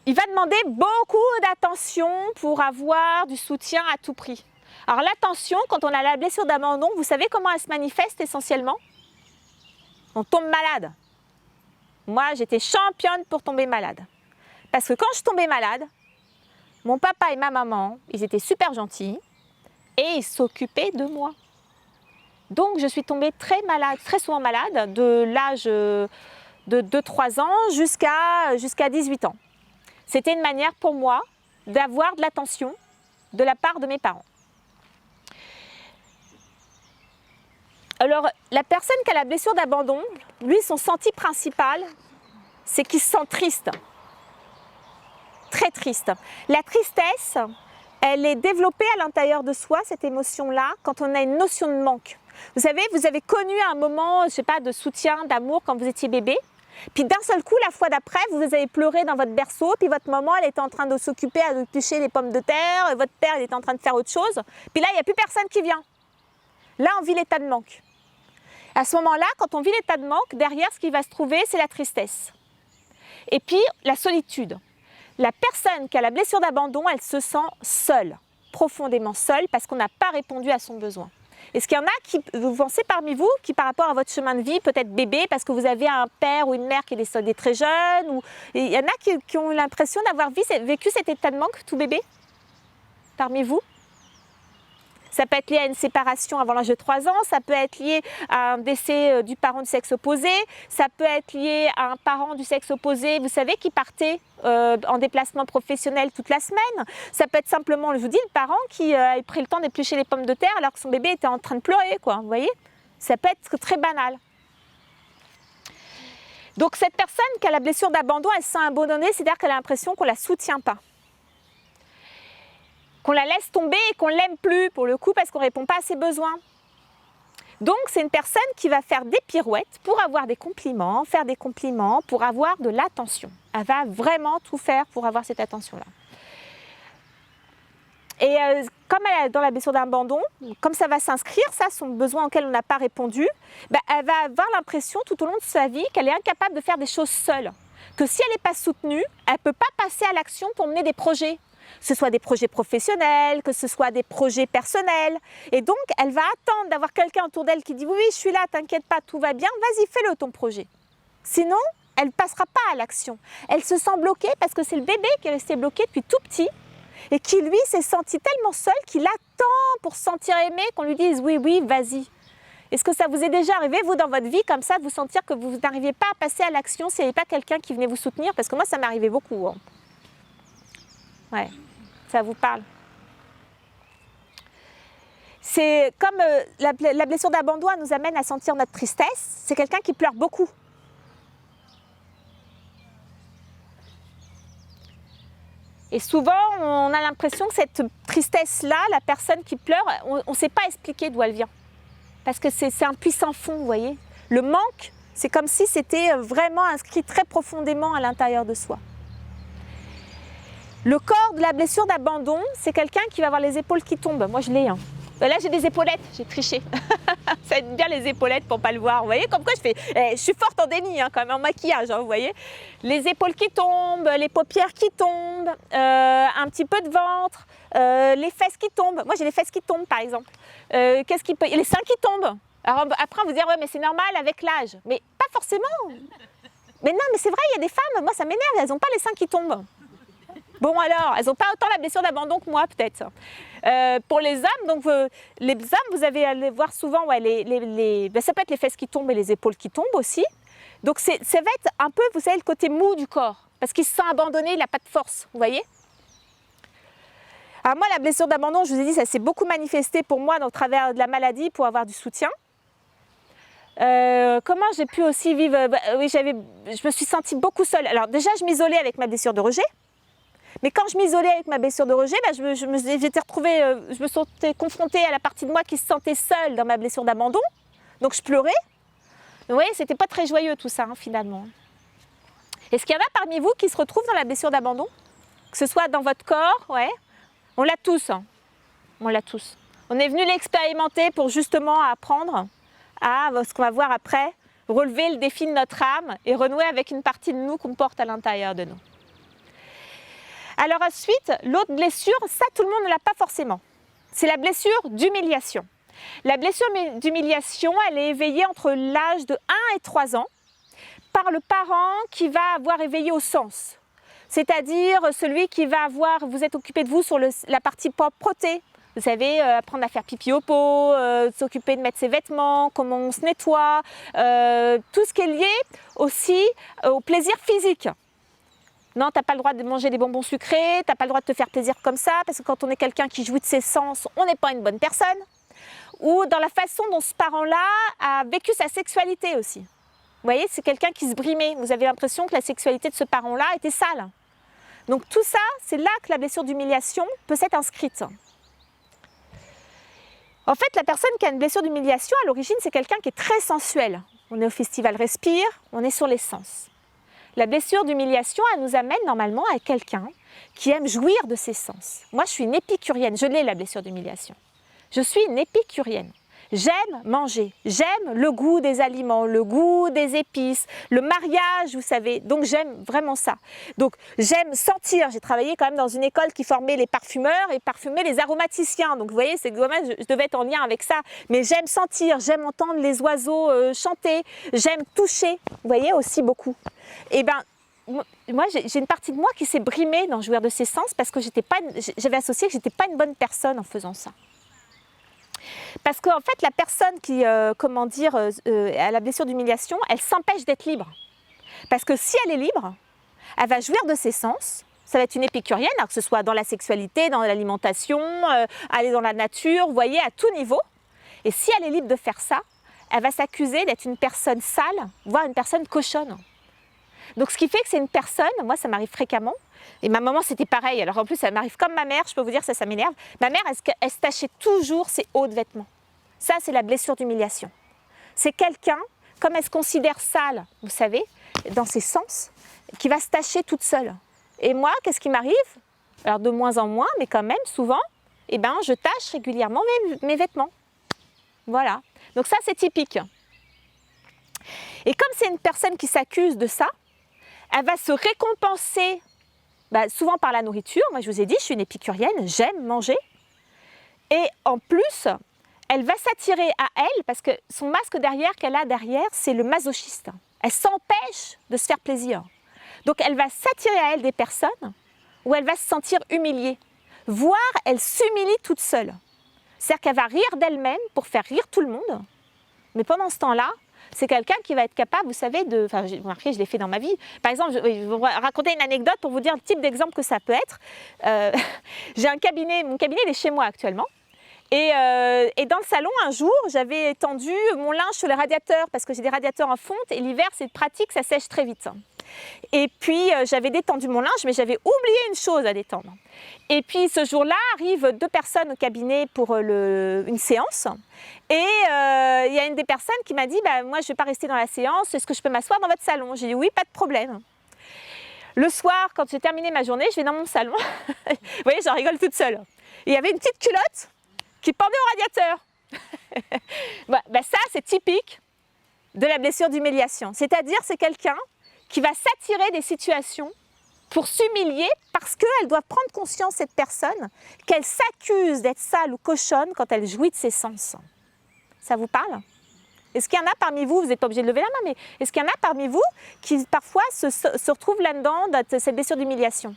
il va demander beaucoup d'attention pour avoir du soutien à tout prix. Alors l'attention, quand on a la blessure d'abandon, vous savez comment elle se manifeste essentiellement? On tombe malade. Moi, j'étais championne pour tomber malade. Parce que quand je tombais malade, mon papa et ma maman, ils étaient super gentils et ils s'occupaient de moi. Donc, je suis tombée très malade, très souvent malade, de l'âge de 2-3 ans jusqu'à 18 ans. C'était une manière pour moi d'avoir de l'attention de la part de mes parents. Alors, la personne qui a la blessure d'abandon, lui, son senti principal, c'est qu'il se sent triste. Très triste. La tristesse, elle est développée à l'intérieur de soi, cette émotion-là, quand on a une notion de manque. Vous savez, vous avez connu un moment, je sais pas, de soutien, d'amour quand vous étiez bébé. Puis d'un seul coup, la fois d'après, vous avez pleuré dans votre berceau, puis votre maman, elle était en train de s'occuper à éplucher les pommes de terre, et votre père, il était en train de faire autre chose. Puis là, il n'y a plus personne qui vient. Là, on vit l'état de manque. À ce moment-là, quand on vit l'état de manque, derrière, ce qui va se trouver, c'est la tristesse. Et puis, la solitude. La personne qui a la blessure d'abandon, elle se sent seule. profondément seul parce qu'on n'a pas répondu à son besoin. Est-ce qu'il y en a qui, vous pensez parmi vous, qui par rapport à votre chemin de vie, peut-être bébé, parce que vous avez un père ou une mère qui est décédé très jeune, ou il y en a qui ont l'impression d'avoir vécu cet état de manque tout bébé parmi vous? Ça peut être lié à une séparation avant l'âge de 3 ans, ça peut être lié à un décès du parent du sexe opposé, ça peut être lié à un parent du sexe opposé, vous savez, qui partait en déplacement professionnel toute la semaine. Ça peut être simplement, je vous dis, le parent qui a pris le temps d'éplucher les pommes de terre alors que son bébé était en train de pleurer, quoi, vous voyez? Ça peut être très banal. Donc cette personne qui a la blessure d'abandon, elle se sent abandonnée, c'est-à-dire qu'elle a l'impression qu'on ne la soutient pas. Qu'on la laisse tomber et qu'on ne l'aime plus, pour le coup, parce qu'on ne répond pas à ses besoins. Donc, c'est une personne qui va faire des pirouettes pour avoir des compliments, faire des compliments pour avoir de l'attention. Elle va vraiment tout faire pour avoir cette attention-là. Et comme elle est dans la blessure d'abandon, comme ça va s'inscrire, ça, son besoin auquel on n'a pas répondu, ben, elle va avoir l'impression tout au long de sa vie qu'elle est incapable de faire des choses seule. Que si elle n'est pas soutenue, elle ne peut pas passer à l'action pour mener des projets. Que ce soit des projets professionnels, que ce soit des projets personnels. Et donc, elle va attendre d'avoir quelqu'un autour d'elle qui dit « Oui, je suis là, t'inquiète pas, tout va bien, vas-y, fais-le ton projet. » Sinon, elle ne passera pas à l'action. Elle se sent bloquée parce que c'est le bébé qui est resté bloqué depuis tout petit et qui, lui, s'est senti tellement seul qu'il attend pour se sentir aimé qu'on lui dise « Oui, oui, vas-y. » Est-ce que ça vous est déjà arrivé, vous, dans votre vie, comme ça, de vous sentir que vous n'arriviez pas à passer à l'action s'il n'y avait pas quelqu'un qui venait vous soutenir? Parce que moi, ça m'arrivait beaucoup. Hein. Ouais, ça vous parle. C'est comme la blessure d'abandon nous amène à sentir notre tristesse. C'est quelqu'un qui pleure beaucoup. Et souvent, on a l'impression que cette tristesse-là, la personne qui pleure, on ne sait pas expliquer d'où elle vient. Parce que c'est un puissant fond, vous voyez. Le manque, c'est comme si c'était vraiment inscrit très profondément à l'intérieur de soi. Le corps de la blessure d'abandon, c'est quelqu'un qui va avoir les épaules qui tombent. Moi, je l'ai. Hein. Là, j'ai des épaulettes, j'ai triché. Ça aide bien les épaulettes pour ne pas le voir. Vous voyez, comme quoi je suis forte en déni, hein, quand même, en maquillage, hein, vous voyez. Les épaules qui tombent, les paupières qui tombent, un petit peu de ventre, les fesses qui tombent. Moi, j'ai les fesses qui tombent, par exemple. Les seins qui tombent. Alors, après, on vous dire, ouais, mais c'est normal avec l'âge. Mais pas forcément. Mais non, mais c'est vrai, il y a des femmes, moi, ça m'énerve, elles n'ont pas les seins qui tombent. Bon alors, elles n'ont pas autant la blessure d'abandon que moi peut-être. Pour les hommes, donc les hommes, vous allez aller voir souvent, ouais, ça peut être les fesses qui tombent et les épaules qui tombent aussi. Donc ça va être un peu, vous savez, le côté mou du corps, parce qu'il se sent abandonné, il n'a pas de force, vous voyez. Alors moi, la blessure d'abandon, je vous ai dit, ça s'est beaucoup manifesté pour moi au travers de la maladie pour avoir du soutien. Comment j'ai pu aussi vivre, oui, je me suis sentie beaucoup seule. Alors déjà, je m'isolais avec ma blessure de rejet. Mais quand je m'isolais avec ma blessure de rejet, je me sentais confrontée à la partie de moi qui se sentait seule dans ma blessure d'abandon. Donc je pleurais. Vous voyez, c'était pas très joyeux tout ça, hein, finalement. Est-ce qu'il y en a parmi vous qui se retrouvent dans la blessure d'abandon? Que ce soit dans votre corps, ouais. On l'a tous, hein. On l'a tous. On est venu l'expérimenter pour justement apprendre à ce qu'on va voir après, relever le défi de notre âme et renouer avec une partie de nous qu'on porte à l'intérieur de nous. Alors ensuite, l'autre blessure, ça tout le monde ne l'a pas forcément. C'est la blessure d'humiliation. La blessure d'humiliation, elle est éveillée entre l'âge de 1 et 3 ans par le parent qui va avoir éveillé au sens. C'est-à-dire celui qui va avoir, vous êtes occupé de vous sur la partie propreté. Vous savez, apprendre à faire pipi au pot, s'occuper de mettre ses vêtements, comment on se nettoie, tout ce qui est lié aussi au plaisir physique. Non, tu n'as pas le droit de manger des bonbons sucrés, tu n'as pas le droit de te faire plaisir comme ça, parce que quand on est quelqu'un qui jouit de ses sens, on n'est pas une bonne personne. Ou dans la façon dont ce parent-là a vécu sa sexualité aussi. Vous voyez, c'est quelqu'un qui se brimait. Vous avez l'impression que la sexualité de ce parent-là était sale. Donc tout ça, c'est là que la blessure d'humiliation peut s'être inscrite. En fait, la personne qui a une blessure d'humiliation, à l'origine, c'est quelqu'un qui est très sensuel. On est au festival Respire, on est sur les sens. La blessure d'humiliation, elle nous amène normalement à quelqu'un qui aime jouir de ses sens. Moi, je suis une épicurienne. Je l'ai, la blessure d'humiliation. Je suis une épicurienne. J'aime manger, j'aime le goût des aliments, le goût des épices, le mariage, vous savez. Donc j'aime vraiment ça. Donc j'aime sentir. J'ai travaillé quand même dans une école qui formait les parfumeurs et parfumait les aromaticiens. Donc vous voyez, c'est dommage, je devais être en lien avec ça. Mais j'aime sentir, j'aime entendre les oiseaux chanter, j'aime toucher, vous voyez, aussi beaucoup. Et ben moi, j'ai une partie de moi qui s'est brimée dans jouir de ses sens parce que j'avais associé que je n'étais pas une bonne personne en faisant ça. Parce qu'en fait, la personne qui, a la blessure d'humiliation, elle s'empêche d'être libre. Parce que si elle est libre, elle va jouir de ses sens. Ça va être une épicurienne, alors que ce soit dans la sexualité, dans l'alimentation, aller dans la nature, vous voyez, à tout niveau. Et si elle est libre de faire ça, elle va s'accuser d'être une personne sale, voire une personne cochonne. Donc ce qui fait que c'est une personne, moi ça m'arrive fréquemment, et ma maman c'était pareil, alors en plus ça m'arrive comme ma mère, je peux vous dire ça m'énerve. Ma mère elle se tachait toujours ses hauts de vêtements. Ça c'est la blessure d'humiliation. C'est quelqu'un, comme elle se considère sale, vous savez, dans ses sens, qui va se tacher toute seule. Et moi, qu'est-ce qui m'arrive? Alors de moins en moins, mais quand même souvent, eh ben, je tâche régulièrement mes vêtements. Voilà, donc ça c'est typique. Et comme c'est une personne qui s'accuse de ça, elle va se récompenser souvent par la nourriture. Moi, je vous ai dit, je suis une épicurienne, j'aime manger. Et en plus, elle va s'attirer à elle, parce que son masque qu'elle a derrière, c'est le masochiste. Elle s'empêche de se faire plaisir. Donc, elle va s'attirer à elle des personnes où elle va se sentir humiliée. Voire, elle s'humilie toute seule. C'est-à-dire qu'elle va rire d'elle-même pour faire rire tout le monde. Mais pendant ce temps-là, c'est quelqu'un qui va être capable, vous savez, j'ai remarqué, je l'ai fait dans ma vie. Par exemple, je vais vous raconter une anecdote pour vous dire le type d'exemple que ça peut être. J'ai un cabinet, mon cabinet il est chez moi actuellement. Et dans le salon, un jour, j'avais étendu mon linge sur les radiateurs parce que j'ai des radiateurs en fonte et l'hiver, c'est pratique, ça sèche très vite. Et puis, j'avais détendu mon linge, mais j'avais oublié une chose à détendre. Et puis, ce jour-là, arrivent 2 personnes au cabinet pour une séance. Et il y a une des personnes qui m'a dit moi, je ne vais pas rester dans la séance, est-ce que je peux m'asseoir dans votre salon? J'ai dit oui, pas de problème. Le soir, quand j'ai terminé ma journée, je vais dans mon salon. Vous voyez, j'en rigole toute seule. Et il y avait une petite culotte qui pendait au radiateur. Ça, c'est typique de la blessure d'humiliation. C'est-à-dire, c'est quelqu'un qui va s'attirer des situations pour s'humilier parce qu'elle doit prendre conscience, cette personne, qu'elle s'accuse d'être sale ou cochonne quand elle jouit de ses sens. Ça vous parle? Est-ce qu'il y en a parmi vous, vous n'êtes pas obligé de lever la main, mais est-ce qu'il y en a parmi vous qui parfois se retrouvent là-dedans, dans cette blessure d'humiliation?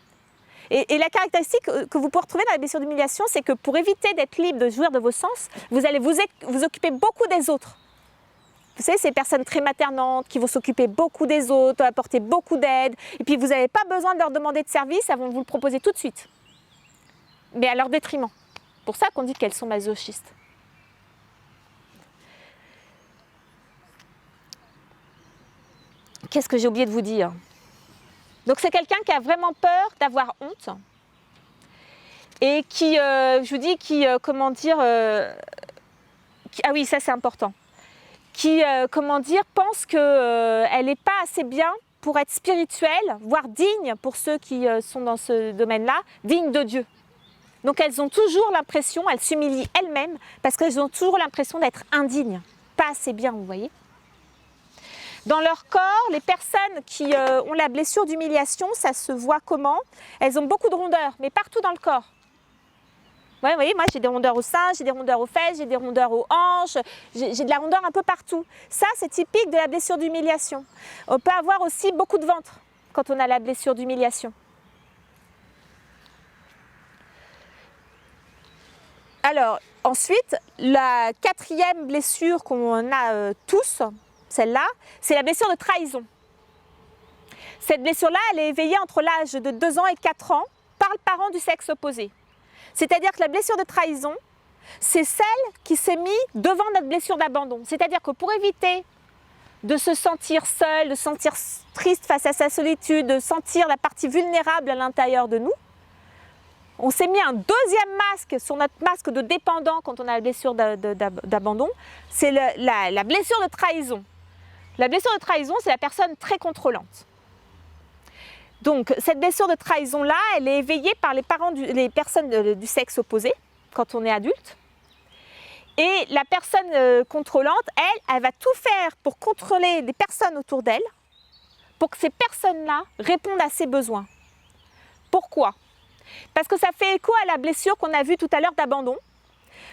Et la caractéristique que vous pouvez retrouver dans la blessure d'humiliation, c'est que pour éviter d'être libre de jouir de vos sens, vous allez vous occuper beaucoup des autres. Vous savez, ces personnes très maternantes qui vont s'occuper beaucoup des autres, apporter beaucoup d'aide, et puis vous n'avez pas besoin de leur demander de service, elles vont vous le proposer tout de suite. Mais à leur détriment. C'est pour ça qu'on dit qu'elles sont masochistes. Qu'est-ce que j'ai oublié de vous dire? Donc c'est quelqu'un qui a vraiment peur d'avoir honte et qui, je vous dis, ah oui, ça c'est important, qui, pense qu'elle n'est pas assez bien pour être spirituelle, voire digne, pour ceux qui sont dans ce domaine-là, digne de Dieu. Donc elles ont toujours l'impression, elles s'humilient elles-mêmes parce qu'elles ont toujours l'impression d'être indignes, pas assez bien, vous voyez. Dans leur corps, les personnes qui ont la blessure d'humiliation, ça se voit comment? Elles ont beaucoup de rondeurs, mais partout dans le corps. Ouais, vous voyez, moi j'ai des rondeurs au sein, j'ai des rondeurs aux fesses, j'ai des rondeurs aux hanches, j'ai de la rondeur un peu partout. Ça, c'est typique de la blessure d'humiliation. On peut avoir aussi beaucoup de ventre quand on a la blessure d'humiliation. Alors, ensuite, la 4e blessure qu'on a tous, celle-là, c'est la blessure de trahison. Cette blessure-là, elle est éveillée entre l'âge de 2 ans et 4 ans par le parent du sexe opposé. C'est-à-dire que la blessure de trahison, c'est celle qui s'est mise devant notre blessure d'abandon. C'est-à-dire que pour éviter de se sentir seul, de se sentir triste face à sa solitude, de sentir la partie vulnérable à l'intérieur de nous, on s'est mis un 2e masque sur notre masque de dépendant quand on a la blessure d'abandon, c'est la blessure de trahison. La blessure de trahison, c'est la personne très contrôlante. Donc, cette blessure de trahison-là, elle est éveillée par les personnes du sexe opposé, quand on est adulte. Et la personne contrôlante, elle va tout faire pour contrôler les personnes autour d'elle, pour que ces personnes-là répondent à ses besoins. Pourquoi? Parce que ça fait écho à la blessure qu'on a vue tout à l'heure d'abandon.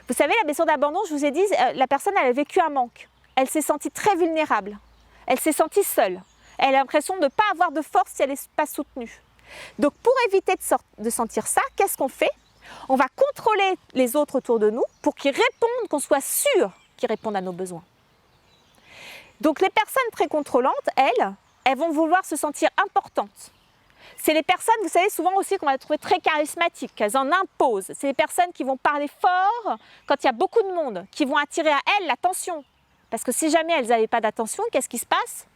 Vous savez, la blessure d'abandon, je vous ai dit, la personne elle a vécu un manque. Elle s'est sentie très vulnérable. Elle s'est sentie seule. Elle a l'impression de ne pas avoir de force si elle n'est pas soutenue. Donc pour éviter de sentir ça, qu'est-ce qu'on fait? On va contrôler les autres autour de nous pour qu'ils répondent, qu'on soit sûr qu'ils répondent à nos besoins. Donc les personnes très contrôlantes, elles vont vouloir se sentir importantes. C'est les personnes, vous savez, souvent aussi qu'on va trouver très charismatiques, elles en imposent. C'est les personnes qui vont parler fort quand il y a beaucoup de monde, qui vont attirer à elles l'attention. Parce que si jamais elles n'avaient pas d'attention, qu'est-ce qui se passe?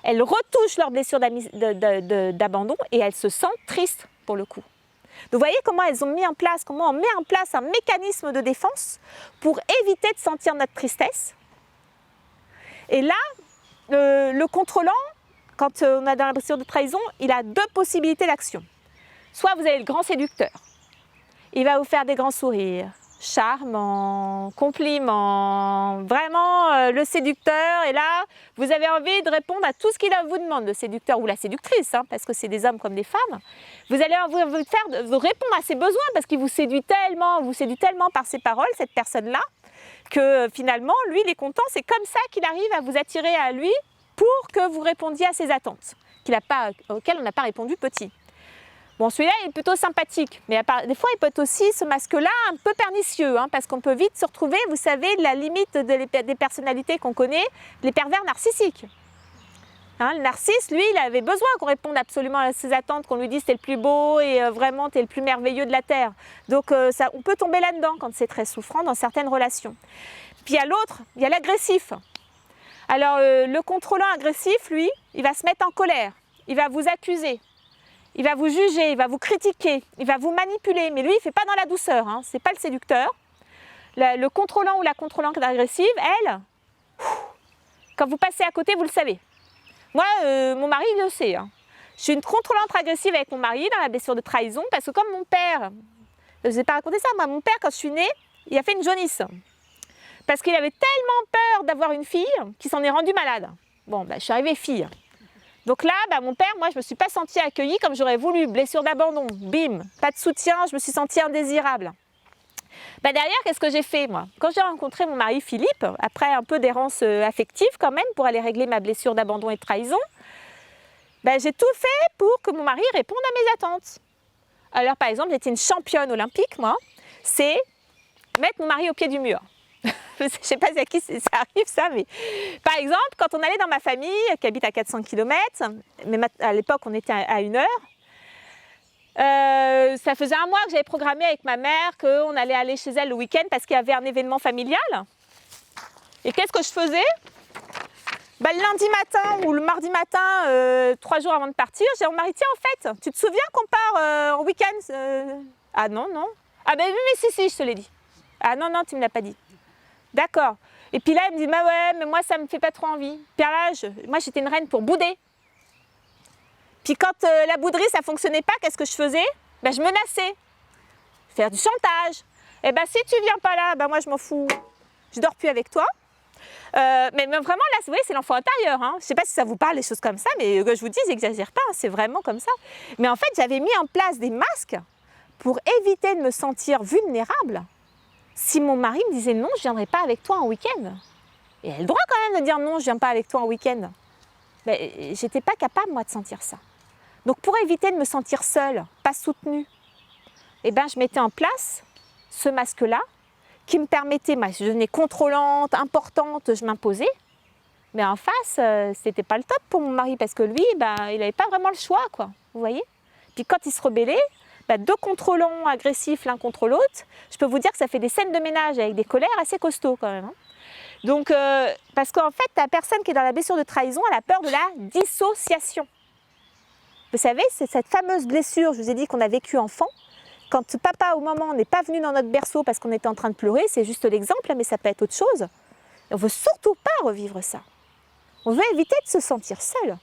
Elles retouchent leur blessure d'abandon et elles se sentent tristes pour le coup. Donc vous voyez comment elles ont mis en place, comment on met en place un mécanisme de défense pour éviter de sentir notre tristesse. Et là, le contrôlant, quand on a dans la blessure de trahison, il a deux possibilités d'action. Soit vous avez le grand séducteur, il va vous faire des grands sourires, charmant, compliment, vraiment le séducteur. Et là, vous avez envie de répondre à tout ce qu'il vous demande, le séducteur ou la séductrice, hein, parce que c'est des hommes comme des femmes. Vous allez vous répondre à ses besoins parce qu'il vous séduit tellement par ses paroles, cette personne-là, que finalement, lui, il est content. C'est comme ça qu'il arrive à vous attirer à lui pour que vous répondiez à ses attentes, auxquelles on n'a pas répondu petit. Bon, celui-là il est plutôt sympathique, mais des fois il peut être aussi, ce masque-là, un peu pernicieux, hein, parce qu'on peut vite se retrouver, vous savez, la limite des personnalités qu'on connaît, les pervers narcissiques. Hein, le narcisse, lui, il avait besoin qu'on réponde absolument à ses attentes, qu'on lui dise t'es le plus beau et vraiment t'es le plus merveilleux de la Terre. Donc on peut tomber là-dedans quand c'est très souffrant dans certaines relations. Puis il y a l'autre, il y a l'agressif. Alors le contrôlant agressif, lui, il va se mettre en colère, il va vous accuser. Il va vous juger, il va vous critiquer, il va vous manipuler, mais lui, il ne fait pas dans la douceur, hein. Ce n'est pas le séducteur. Le contrôlant ou la contrôlante agressive, elle, quand vous passez à côté, vous le savez. Moi, mon mari, il le sait. Hein. Je suis une contrôlante agressive avec mon mari dans la blessure de trahison, parce que comme mon père, je ne vous ai pas raconté ça, moi, mon père, quand je suis née, il a fait une jaunisse. Parce qu'il avait tellement peur d'avoir une fille qu'il s'en est rendu malade. Bon, je suis arrivée fille. Donc là, mon père, moi, je ne me suis pas sentie accueillie comme j'aurais voulu. Blessure d'abandon, bim, pas de soutien, je me suis sentie indésirable. Derrière, qu'est-ce que j'ai fait, moi? Quand j'ai rencontré mon mari Philippe, après un peu d'errance affective quand même, pour aller régler ma blessure d'abandon et de trahison, j'ai tout fait pour que mon mari réponde à mes attentes. Alors, par exemple, j'étais une championne olympique, moi, c'est mettre mon mari au pied du mur. Je ne sais pas à qui ça arrive ça, mais par exemple, quand on allait dans ma famille, qui habite à 400 km, mais à l'époque on était à 1 heure, ça faisait un mois que j'avais programmé avec ma mère qu'on allait aller chez elle le week-end parce qu'il y avait un événement familial. Et qu'est-ce que je faisais? Le lundi matin ou le mardi matin, 3 jours avant de partir, j'ai dit à mon mari, tiens, en fait, tu te souviens qu'on part en week-end? Ah non, non. Ah oui, mais si, je te l'ai dit. Ah non, tu ne me l'as pas dit. D'accord. Et puis là, elle me dit, ouais, mais moi, ça ne me fait pas trop envie. Puis là, moi, j'étais une reine pour bouder. Puis quand la bouderie, ça ne fonctionnait pas, qu'est-ce que je faisais? Je menaçais. Faire du chantage. Eh si tu ne viens pas là, moi, je m'en fous. Je ne dors plus avec toi. Mais vraiment, là, vous voyez, c'est l'enfant intérieur. Hein. Je ne sais pas si ça vous parle, des choses comme ça, mais je vous dis, j'exagère pas, hein, c'est vraiment comme ça. Mais en fait, j'avais mis en place des masques pour éviter de me sentir vulnérable. Si mon mari me disait non, je ne viendrai pas avec toi en week-end. Et elle a le droit quand même de dire non, je ne viens pas avec toi en week-end. Je n'étais pas capable, moi, de sentir ça. Donc pour éviter de me sentir seule, pas soutenue, je mettais en place ce masque-là qui me permettait, moi, je devenais contrôlante, importante, je m'imposais. Mais en face, c'était pas le top pour mon mari parce que lui, il n'avait pas vraiment le choix, quoi. Vous voyez? Puis quand il se rebellait, deux contrôlants agressifs l'un contre l'autre, je peux vous dire que ça fait des scènes de ménage avec des colères assez costauds quand même. Hein. Donc, parce qu'en fait, la personne qui est dans la blessure de trahison, elle a peur de la dissociation. Vous savez, c'est cette fameuse blessure, je vous ai dit qu'on a vécue enfant. Quand papa, au moment, n'est pas venu dans notre berceau parce qu'on était en train de pleurer, c'est juste l'exemple, mais ça peut être autre chose. On ne veut surtout pas revivre ça. On veut éviter de se sentir seul.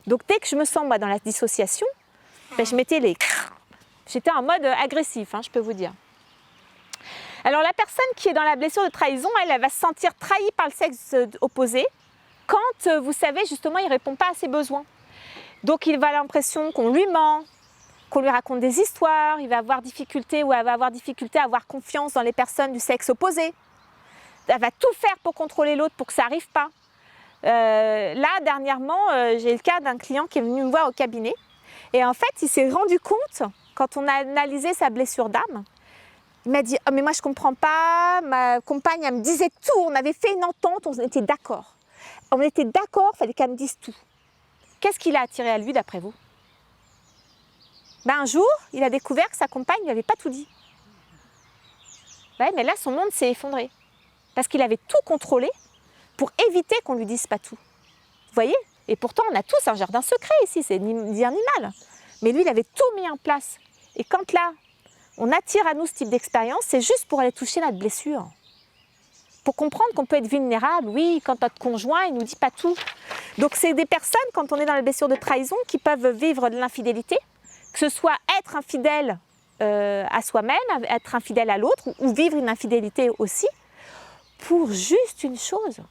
Donc, dès que je me sens, moi, dans la dissociation, je mettais les... J'étais en mode agressif, hein, je peux vous dire. Alors la personne qui est dans la blessure de trahison, elle va se sentir trahie par le sexe opposé quand, vous savez, justement, il ne répond pas à ses besoins. Donc il va avoir l'impression qu'on lui ment, qu'on lui raconte des histoires, il va avoir difficulté ou elle va avoir difficulté à avoir confiance dans les personnes du sexe opposé. Elle va tout faire pour contrôler l'autre pour que ça n'arrive pas. Là, dernièrement, j'ai le cas d'un client qui est venu me voir au cabinet. Et en fait, il s'est rendu compte, quand on a analysé sa blessure d'âme, il m'a dit « Oh, mais moi, je ne comprends pas, ma compagne, elle me disait tout, on avait fait une entente, on était d'accord. On était d'accord, il fallait qu'elle me dise tout. » Qu'est-ce qu'il a attiré à lui, d'après vous? Un jour, il a découvert que sa compagne ne lui avait pas tout dit. Ouais, mais là, son monde s'est effondré. Parce qu'il avait tout contrôlé pour éviter qu'on ne lui dise pas tout. Vous voyez? Et pourtant, on a tous un jardin secret ici, c'est ni bien ni mal. Mais lui, il avait tout mis en place. Et quand là, on attire à nous ce type d'expérience, c'est juste pour aller toucher notre blessure. Pour comprendre qu'on peut être vulnérable, oui, quand notre conjoint, il ne nous dit pas tout. Donc, c'est des personnes, quand on est dans la blessure de trahison, qui peuvent vivre de l'infidélité, que ce soit être infidèle à soi-même, être infidèle à l'autre, ou vivre une infidélité aussi, pour juste une chose,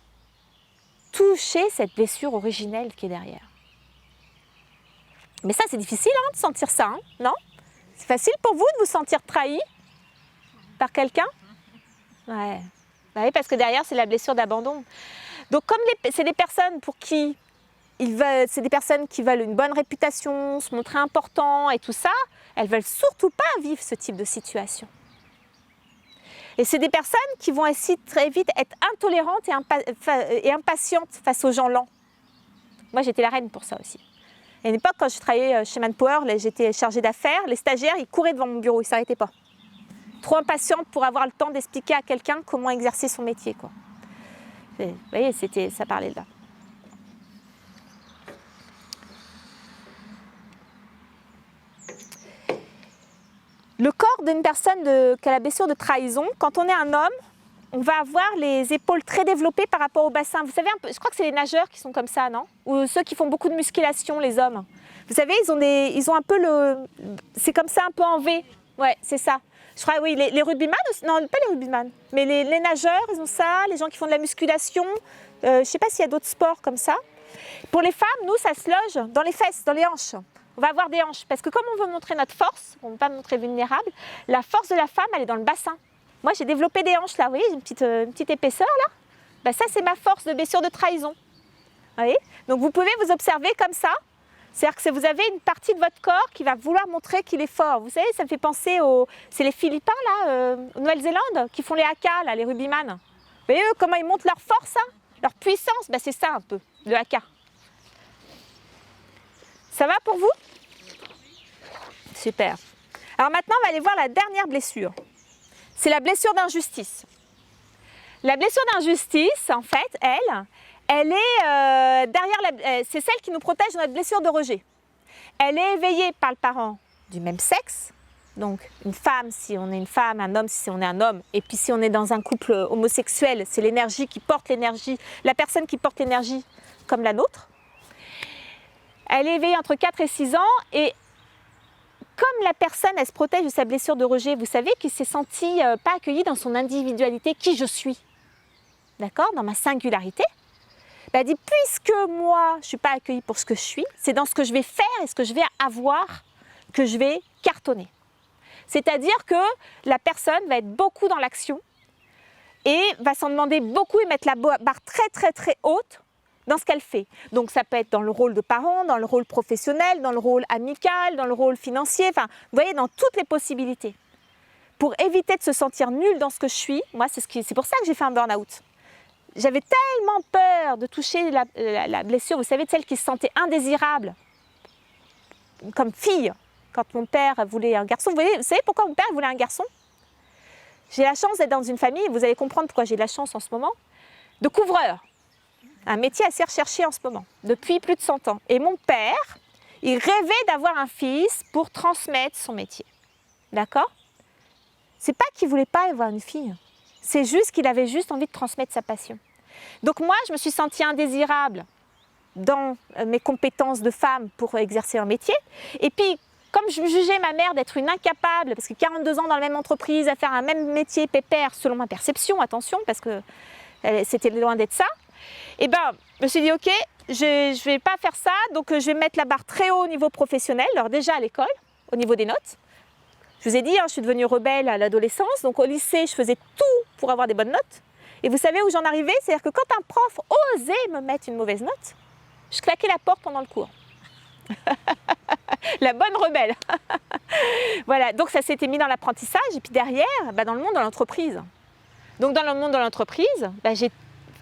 toucher cette blessure originelle qui est derrière. Mais ça, c'est difficile de sentir ça, hein, non? C'est facile pour vous de vous sentir trahi par quelqu'un? Ouais. Bah oui, parce que derrière, c'est la blessure d'abandon. Donc, comme c'est des personnes pour qui c'est des personnes qui veulent une bonne réputation, se montrer important et tout ça, elles ne veulent surtout pas vivre ce type de situation. Et c'est des personnes qui vont aussi très vite être intolérantes et impatientes face aux gens lents. Moi, j'étais la reine pour ça aussi. À une époque, quand je travaillais chez Manpower, j'étais chargée d'affaires, les stagiaires, ils couraient devant mon bureau, ils ne s'arrêtaient pas. Trop impatiente pour avoir le temps d'expliquer à quelqu'un comment exercer son métier, quoi. Vous voyez, ça parlait de là. Le corps d'une personne qui a la blessure de trahison, quand on est un homme, on va avoir les épaules très développées par rapport au bassin. Vous savez, je crois que c'est les nageurs qui sont comme ça, non? Ou ceux qui font beaucoup de musculation, les hommes. Vous savez, ils ont un peu c'est comme ça, un peu en V. Ouais, c'est ça. Je crois, oui, les rugbyman aussi. Non, pas les rugbyman. Mais les nageurs, ils ont ça. Les gens qui font de la musculation. Je ne sais pas s'il y a d'autres sports comme ça. Pour les femmes, nous, ça se loge dans les fesses, dans les hanches. On va avoir des hanches, parce que comme on veut montrer notre force, on ne veut pas montrer vulnérable, la force de la femme, elle est dans le bassin. Moi, j'ai développé des hanches là, vous voyez, j'ai une petite épaisseur là. Ben, ça, c'est ma force de blessure de trahison. Vous voyez? Donc, vous pouvez vous observer comme ça. C'est-à-dire que vous avez une partie de votre corps qui va vouloir montrer qu'il est fort. Vous savez, ça me fait penser c'est les Philippins là, en Nouvelle-Zélande, qui font les haka, là, les rugbyman. Vous voyez eux, comment ils montrent leur force, hein, leur puissance? Ben, c'est ça un peu, le haka. Ça va pour vous? Super. Alors maintenant, on va aller voir la dernière blessure. C'est la blessure d'injustice. La blessure d'injustice, en fait, elle est derrière c'est celle qui nous protège de notre blessure de rejet. Elle est éveillée par le parent du même sexe, donc une femme si on est une femme, un homme si on est un homme, et puis si on est dans un couple homosexuel, c'est l'énergie qui porte l'énergie, la personne qui porte l'énergie comme la nôtre. Elle est éveillée entre 4 et 6 ans et comme la personne, elle se protège de sa blessure de rejet, vous savez qu'il s'est senti pas accueilli dans son individualité, qui je suis, d'accord, dans ma singularité. Ben, elle dit, puisque moi, je ne suis pas accueillie pour ce que je suis, c'est dans ce que je vais faire et ce que je vais avoir que je vais cartonner. C'est-à-dire que la personne va être beaucoup dans l'action et va s'en demander beaucoup et mettre la barre très très très haute dans ce qu'elle fait. Donc ça peut être dans le rôle de parent, dans le rôle professionnel, dans le rôle amical, dans le rôle financier, enfin, vous voyez, dans toutes les possibilités. Pour éviter de se sentir nulle dans ce que je suis, moi, c'est pour ça que j'ai fait un burn-out. J'avais tellement peur de toucher la blessure, vous savez, de celle qui se sentait indésirable, comme fille, quand mon père voulait un garçon. Vous savez pourquoi mon père voulait un garçon? J'ai la chance d'être dans une famille, et vous allez comprendre pourquoi j'ai de la chance en ce moment, de couvreur. Un métier assez recherché en ce moment, depuis plus de 100 ans. Et mon père, il rêvait d'avoir un fils pour transmettre son métier. D'accord? C'est pas qu'il ne voulait pas avoir une fille, c'est juste qu'il avait juste envie de transmettre sa passion. Donc moi, je me suis sentie indésirable dans mes compétences de femme pour exercer un métier. Et puis, comme je jugeais ma mère d'être une incapable, parce que 42 ans dans la même entreprise, à faire un même métier pépère, selon ma perception, attention, parce que c'était loin d'être ça, et ben, je me suis dit, ok, je ne vais pas faire ça, donc je vais mettre la barre très haut au niveau professionnel, alors déjà à l'école, au niveau des notes. Je vous ai dit, je suis devenue rebelle à l'adolescence, donc au lycée, je faisais tout pour avoir des bonnes notes. Et vous savez où j'en arrivais? C'est-à-dire que quand un prof osait me mettre une mauvaise note, je claquais la porte pendant le cours. La bonne rebelle. Voilà, donc ça s'était mis dans l'apprentissage, et puis derrière, dans le monde de l'entreprise. Donc dans le monde de l'entreprise, j'ai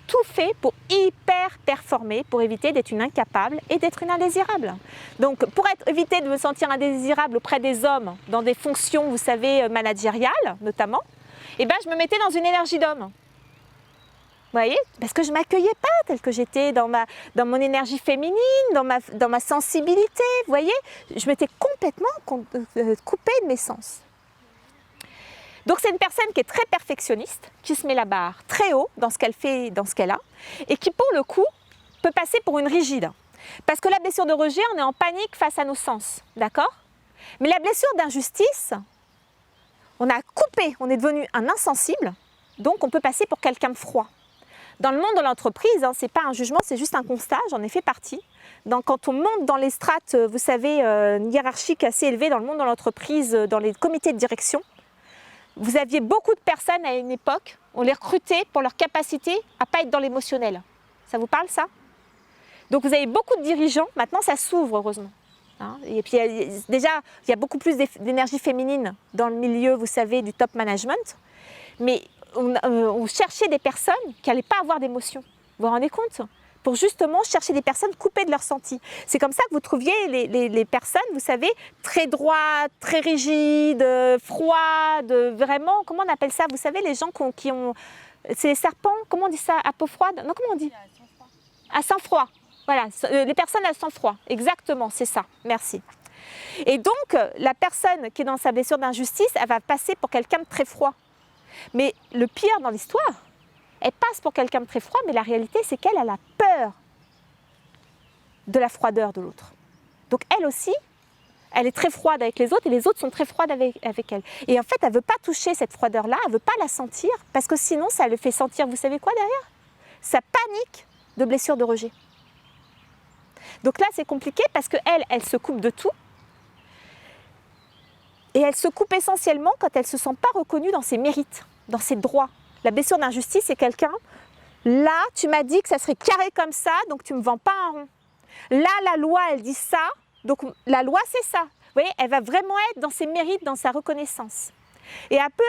tout fait pour hyper performer, pour éviter d'être une incapable et d'être une indésirable. Donc pour éviter de me sentir indésirable auprès des hommes, dans des fonctions, vous savez, managériales notamment, je me mettais dans une énergie d'homme. Vous voyez? Parce que je ne m'accueillais pas telle que j'étais dans mon énergie féminine, dans ma sensibilité. Vous voyez? Je m'étais complètement coupée de mes sens. Donc c'est une personne qui est très perfectionniste, qui se met la barre très haut dans ce qu'elle fait, dans ce qu'elle a, et qui pour le coup peut passer pour une rigide. Parce que la blessure de rejet, on est en panique face à nos sens, d'accord? Mais la blessure d'injustice, on a coupé, on est devenu un insensible, donc on peut passer pour quelqu'un de froid. Dans le monde de l'entreprise, ce n'est pas un jugement, c'est juste un constat, j'en ai fait partie. Quand on monte dans les strates, vous savez, hiérarchiques assez élevées dans le monde de l'entreprise, dans les comités de direction, vous aviez beaucoup de personnes à une époque, on les recrutait pour leur capacité à ne pas être dans l'émotionnel. Ça vous parle ça? Donc vous avez beaucoup de dirigeants, maintenant ça s'ouvre heureusement. Et puis déjà, il y a beaucoup plus d'énergie féminine dans le milieu, vous savez, du top management. Mais on cherchait des personnes qui n'allaient pas avoir d'émotion. Vous vous rendez compte? Pour justement chercher des personnes coupées de leur ressenti. C'est comme ça que vous trouviez les personnes, vous savez, très droites, très rigides, froides, vraiment, comment on appelle ça? Vous savez, les gens qui ont... C'est les serpents, comment on dit ça? À peau froide? Non, comment on dit? À sang-froid. Voilà, les personnes à sang-froid, exactement, c'est ça, merci. Et donc, la personne qui est dans sa blessure d'injustice, elle va passer pour quelqu'un de très froid. Mais le pire dans l'histoire, elle passe pour quelqu'un de très froid, mais la réalité, c'est qu'elle a peur de la froideur de l'autre. Donc elle aussi, elle est très froide avec les autres et les autres sont très froides avec elle. Et en fait, elle ne veut pas toucher cette froideur-là, elle ne veut pas la sentir, parce que sinon, ça le fait sentir, vous savez quoi derrière? Sa panique de blessure de rejet. Donc là, c'est compliqué parce qu'elle, elle se coupe de tout. Et elle se coupe essentiellement quand elle ne se sent pas reconnue dans ses mérites, dans ses droits. La blessure d'injustice, c'est quelqu'un, là, tu m'as dit que ça serait carré comme ça, donc tu ne me vends pas un rond. Là, la loi, elle dit ça, donc la loi, c'est ça. Vous voyez, elle va vraiment être dans ses mérites, dans sa reconnaissance. Et elle peut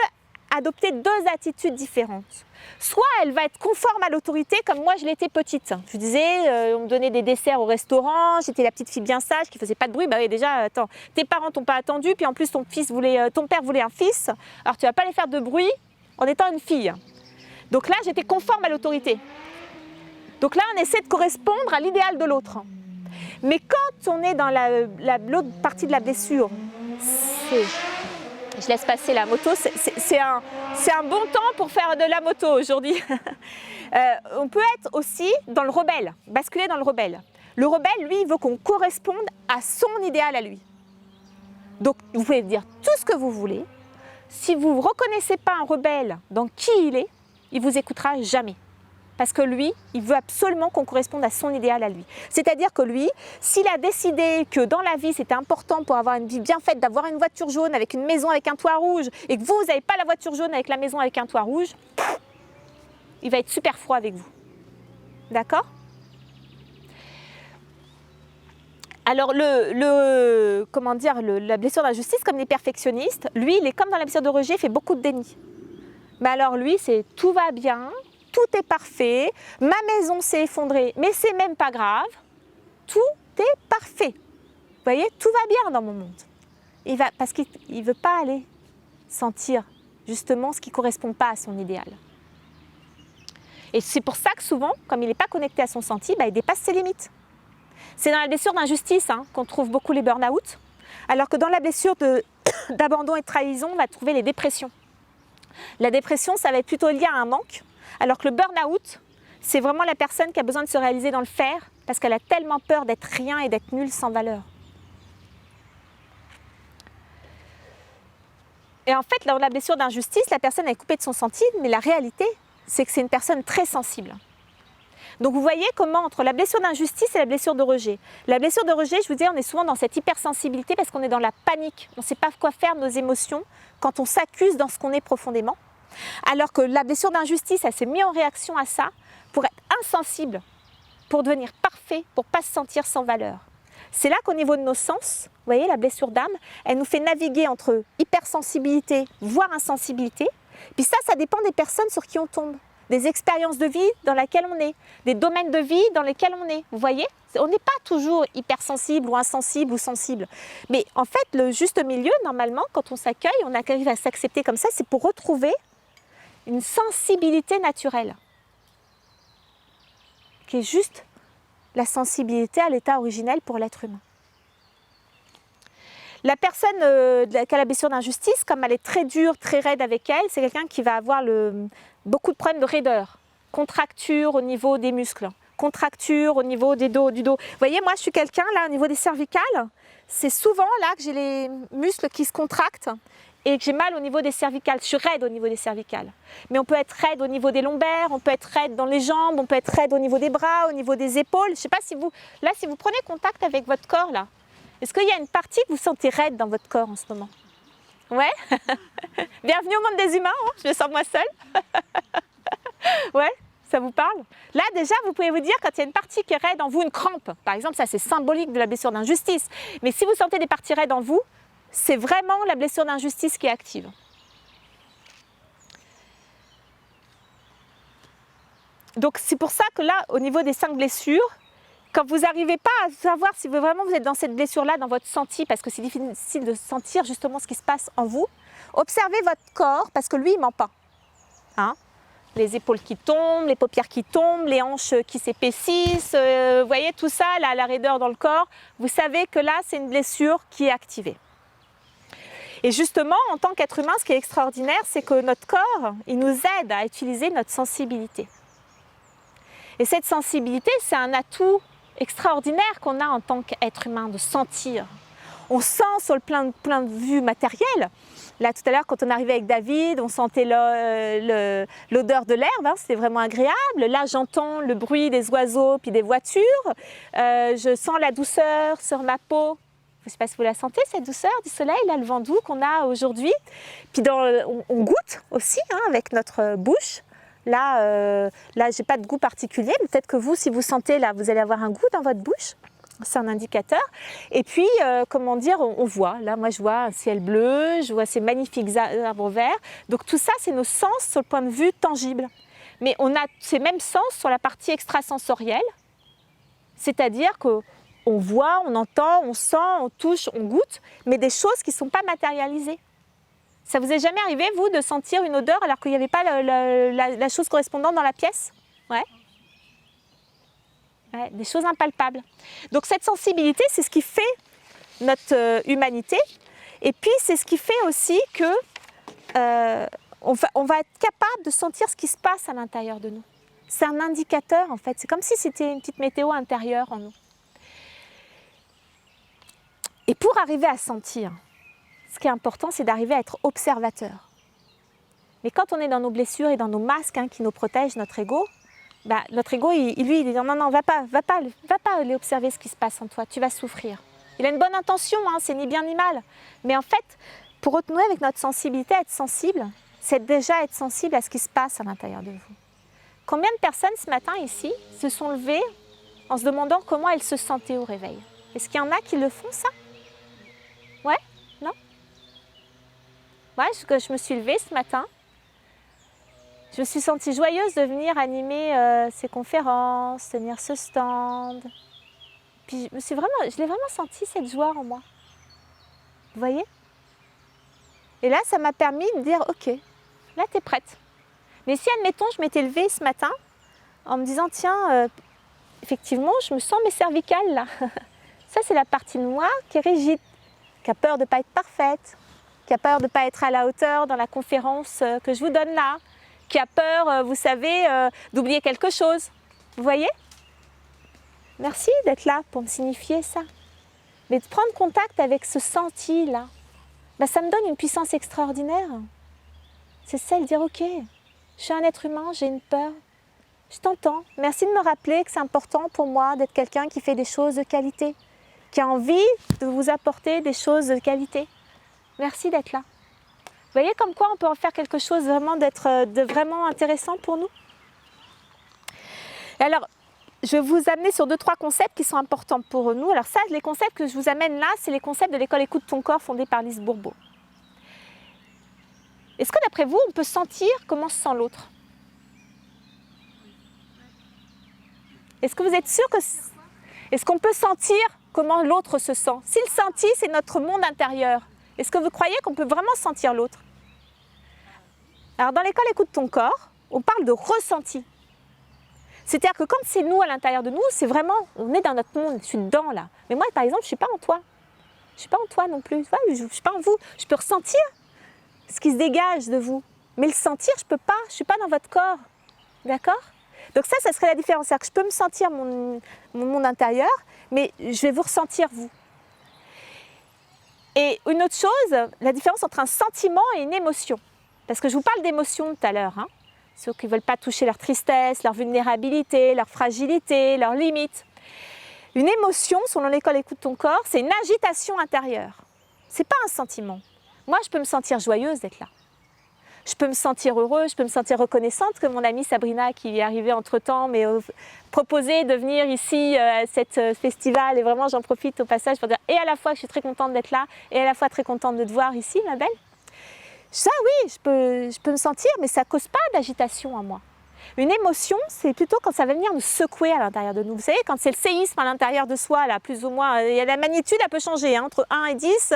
adopter deux attitudes différentes. Soit elle va être conforme à l'autorité, comme moi je l'étais petite. Je vous disais, on me donnait des desserts au restaurant, j'étais la petite fille bien sage qui ne faisait pas de bruit. Bah oui, déjà, attends, tes parents t'ont pas attendu, puis en plus ton père voulait un fils, alors tu vas pas les faire de bruit en étant une fille. Donc là, j'étais conforme à l'autorité. Donc là, on essaie de correspondre à l'idéal de l'autre. Mais quand on est dans l'autre partie de la blessure, je laisse passer la moto, c'est un bon temps pour faire de la moto aujourd'hui. On peut être aussi dans le rebelle, basculer dans le rebelle. Le rebelle, lui, il veut qu'on corresponde à son idéal à lui. Donc, vous pouvez dire tout ce que vous voulez. Si vous ne reconnaissez pas un rebelle dans qui il vous écoutera jamais. Parce que lui, il veut absolument qu'on corresponde à son idéal à lui. C'est-à-dire que lui, s'il a décidé que dans la vie, c'était important pour avoir une vie bien faite, d'avoir une voiture jaune avec une maison avec un toit rouge, et que vous n'avez pas la voiture jaune avec la maison avec un toit rouge, il va être super froid avec vous. D'accord? Alors, la blessure d'injustice, comme les perfectionnistes, lui, il est comme dans la blessure de rejet, il fait beaucoup de déni. Mais alors lui, c'est tout va bien, tout est parfait, ma maison s'est effondrée, mais c'est même pas grave, tout est parfait. Vous voyez, tout va bien dans mon monde. Parce qu'il ne veut pas aller sentir justement ce qui ne correspond pas à son idéal. Et c'est pour ça que souvent, comme il n'est pas connecté à son senti, il dépasse ses limites. C'est dans la blessure d'injustice qu'on trouve beaucoup les burn-out, alors que dans la blessure d'abandon et de trahison, on va trouver les dépressions. La dépression, ça va être plutôt lié à un manque, alors que le burn-out, c'est vraiment la personne qui a besoin de se réaliser dans le faire parce qu'elle a tellement peur d'être rien et d'être nulle sans valeur. Et en fait, dans la blessure d'injustice, la personne est coupée de son senti, mais la réalité, c'est que c'est une personne très sensible. Donc vous voyez comment entre la blessure d'injustice et la blessure de rejet. La blessure de rejet, je vous disais, on est souvent dans cette hypersensibilité parce qu'on est dans la panique. On ne sait pas quoi faire de nos émotions quand on s'accuse dans ce qu'on est profondément. Alors que la blessure d'injustice, elle s'est mise en réaction à ça pour être insensible, pour devenir parfait, pour ne pas se sentir sans valeur. C'est là qu'au niveau de nos sens, vous voyez, la blessure d'âme, elle nous fait naviguer entre hypersensibilité, voire insensibilité. Puis ça dépend des personnes sur qui on tombe, des expériences de vie dans lesquelles on est, des domaines de vie dans lesquels on est. Vous voyez, on n'est pas toujours hypersensible ou insensible ou sensible. Mais en fait, le juste milieu, normalement, quand on s'accueille, on arrive à s'accepter comme ça, c'est pour retrouver une sensibilité naturelle, qui est juste la sensibilité à l'état originel pour l'être humain. La personne qui a la blessure d'injustice, comme elle est très dure, très raide avec elle, c'est quelqu'un qui va avoir beaucoup de problèmes de raideur, contracture au niveau des muscles, contracture au niveau du dos. Vous voyez, moi je suis quelqu'un, là, au niveau des cervicales, c'est souvent là que j'ai les muscles qui se contractent et que j'ai mal au niveau des cervicales. Je suis raide au niveau des cervicales. Mais on peut être raide au niveau des lombaires, on peut être raide dans les jambes, on peut être raide au niveau des bras, au niveau des épaules. Je ne sais pas si vous prenez contact avec votre corps, là, est-ce qu'il y a une partie que vous sentez raide dans votre corps en ce moment? Ouais. Bienvenue au monde des humains, hein, je me sens moi seule. Ouais, ça vous parle? Là déjà, vous pouvez vous dire quand il y a une partie qui est raide en vous, une crampe, par exemple, ça c'est symbolique de la blessure d'injustice. Mais si vous sentez des parties raides en vous, c'est vraiment la blessure d'injustice qui est active. Donc c'est pour ça que là, au niveau des 5 blessures, quand vous n'arrivez pas à savoir si vraiment vous êtes dans cette blessure-là, dans votre senti, parce que c'est difficile de sentir justement ce qui se passe en vous, observez votre corps, parce que lui, il ne ment pas. Hein? Les épaules qui tombent, les paupières qui tombent, les hanches qui s'épaississent, vous voyez tout ça, là, la raideur dans le corps, vous savez que là, c'est une blessure qui est activée. Et justement, en tant qu'être humain, ce qui est extraordinaire, c'est que notre corps, il nous aide à utiliser notre sensibilité. Et cette sensibilité, c'est un atout extraordinaire qu'on a en tant qu'être humain, de sentir. On sent sur le plein de vue matériel. Là, tout à l'heure, quand on arrivait avec David, on sentait l'odeur de l'herbe, hein, c'était vraiment agréable. Là, j'entends le bruit des oiseaux puis des voitures. Je sens la douceur sur ma peau. Je ne sais pas si vous la sentez, cette douceur du soleil, là, le vent doux qu'on a aujourd'hui. Puis on goûte aussi hein, avec notre bouche. Là, je n'ai pas de goût particulier, mais peut-être que vous, si vous sentez, là, vous allez avoir un goût dans votre bouche. C'est un indicateur. Et puis, comment dire, on voit. Là, moi, je vois un ciel bleu, je vois ces magnifiques arbres verts. Donc, tout ça, c'est nos sens sur le point de vue tangible. Mais on a ces mêmes sens sur la partie extrasensorielle. C'est-à-dire qu'on voit, on entend, on sent, on touche, on goûte, mais des choses qui ne sont pas matérialisées. Ça vous est jamais arrivé, vous, de sentir une odeur alors qu'il n'y avait pas la chose correspondante dans la pièce? Ouais. Ouais, des choses impalpables. Donc cette sensibilité, c'est ce qui fait notre humanité. Et puis c'est ce qui fait aussi que on va être capable de sentir ce qui se passe à l'intérieur de nous. C'est un indicateur en fait. C'est comme si c'était une petite météo intérieure en nous. Et pour arriver à sentir, ce qui est important, c'est d'arriver à être observateur. Mais quand on est dans nos blessures et dans nos masques hein, qui nous protègent, notre ego, bah, notre ego, il dit non, va pas aller observer ce qui se passe en toi, tu vas souffrir. Il a une bonne intention, hein, c'est ni bien ni mal. Mais en fait, pour renouer avec notre sensibilité, être sensible, c'est déjà être sensible à ce qui se passe à l'intérieur de vous. Combien de personnes ce matin ici se sont levées en se demandant comment elles se sentaient au réveil? Est-ce qu'il y en a qui le font ça? Ouais? Non? Ouais, je me suis levée ce matin. Je me suis sentie joyeuse de venir animer ces conférences, tenir ce stand. Puis je l'ai vraiment senti cette joie en moi. Vous voyez? Et là, ça m'a permis de dire, ok, là, tu es prête. Mais si, admettons, je m'étais levée ce matin en me disant, tiens, effectivement, je me sens mes cervicales là. Ça, c'est la partie de moi qui est rigide, qui a peur de ne pas être parfaite, qui a peur de ne pas être à la hauteur dans la conférence que je vous donne là, qui a peur, vous savez, d'oublier quelque chose. Vous voyez? Merci d'être là pour me signifier ça. Mais de prendre contact avec ce senti-là, ben, ça me donne une puissance extraordinaire. C'est celle de dire, ok, je suis un être humain, j'ai une peur, je t'entends. Merci de me rappeler que c'est important pour moi d'être quelqu'un qui fait des choses de qualité, qui a envie de vous apporter des choses de qualité. Merci d'être là. Vous voyez comme quoi on peut en faire quelque chose vraiment de vraiment intéressant pour nous. Et alors, je vais vous amener sur 2-3 concepts qui sont importants pour nous. Alors ça, les concepts que je vous amène là, c'est les concepts de l'école Écoute ton corps fondée par Lise Bourbeau. Est-ce que d'après vous, on peut sentir comment se sent l'autre? Est-ce que vous êtes sûr que... Est-ce qu'on peut sentir comment l'autre se sent? Si le senti, c'est notre monde intérieur, est-ce que vous croyez qu'on peut vraiment sentir l'autre? Alors dans l'école Écoute ton corps, on parle de ressenti. C'est-à-dire que quand c'est nous à l'intérieur de nous, c'est vraiment, on est dans notre monde, je suis dedans là. Mais moi par exemple, je ne suis pas en toi. Je ne suis pas en toi non plus, je ne suis pas en vous. Je peux ressentir ce qui se dégage de vous. Mais le sentir, je ne peux pas, je ne suis pas dans votre corps. D'accord? Donc ça serait la différence. C'est-à-dire que je peux me sentir mon monde intérieur, mais je vais vous ressentir vous. Et une autre chose, la différence entre un sentiment et une émotion. Parce que je vous parle d'émotion tout à l'heure, hein. Ceux qui ne veulent pas toucher leur tristesse, leur vulnérabilité, leur fragilité, leurs limites. Une émotion, selon l'école Écoute ton corps, c'est une agitation intérieure. Ce n'est pas un sentiment. Moi, je peux me sentir joyeuse d'être là. Je peux me sentir heureuse, je peux me sentir reconnaissante que mon amie Sabrina, qui est arrivée entre-temps, m'ait proposé de venir ici à ce festival. Et vraiment, j'en profite au passage pour dire et à la fois que je suis très contente d'être là, et à la fois très contente de te voir ici, ma belle. Ça, oui, je peux me sentir, mais ça ne cause pas d'agitation en moi. Une émotion, c'est plutôt quand ça va venir nous secouer à l'intérieur de nous. Vous savez, quand c'est le séisme à l'intérieur de soi, là, plus ou moins, la magnitude, elle peut changer. Hein, entre 1 et 10,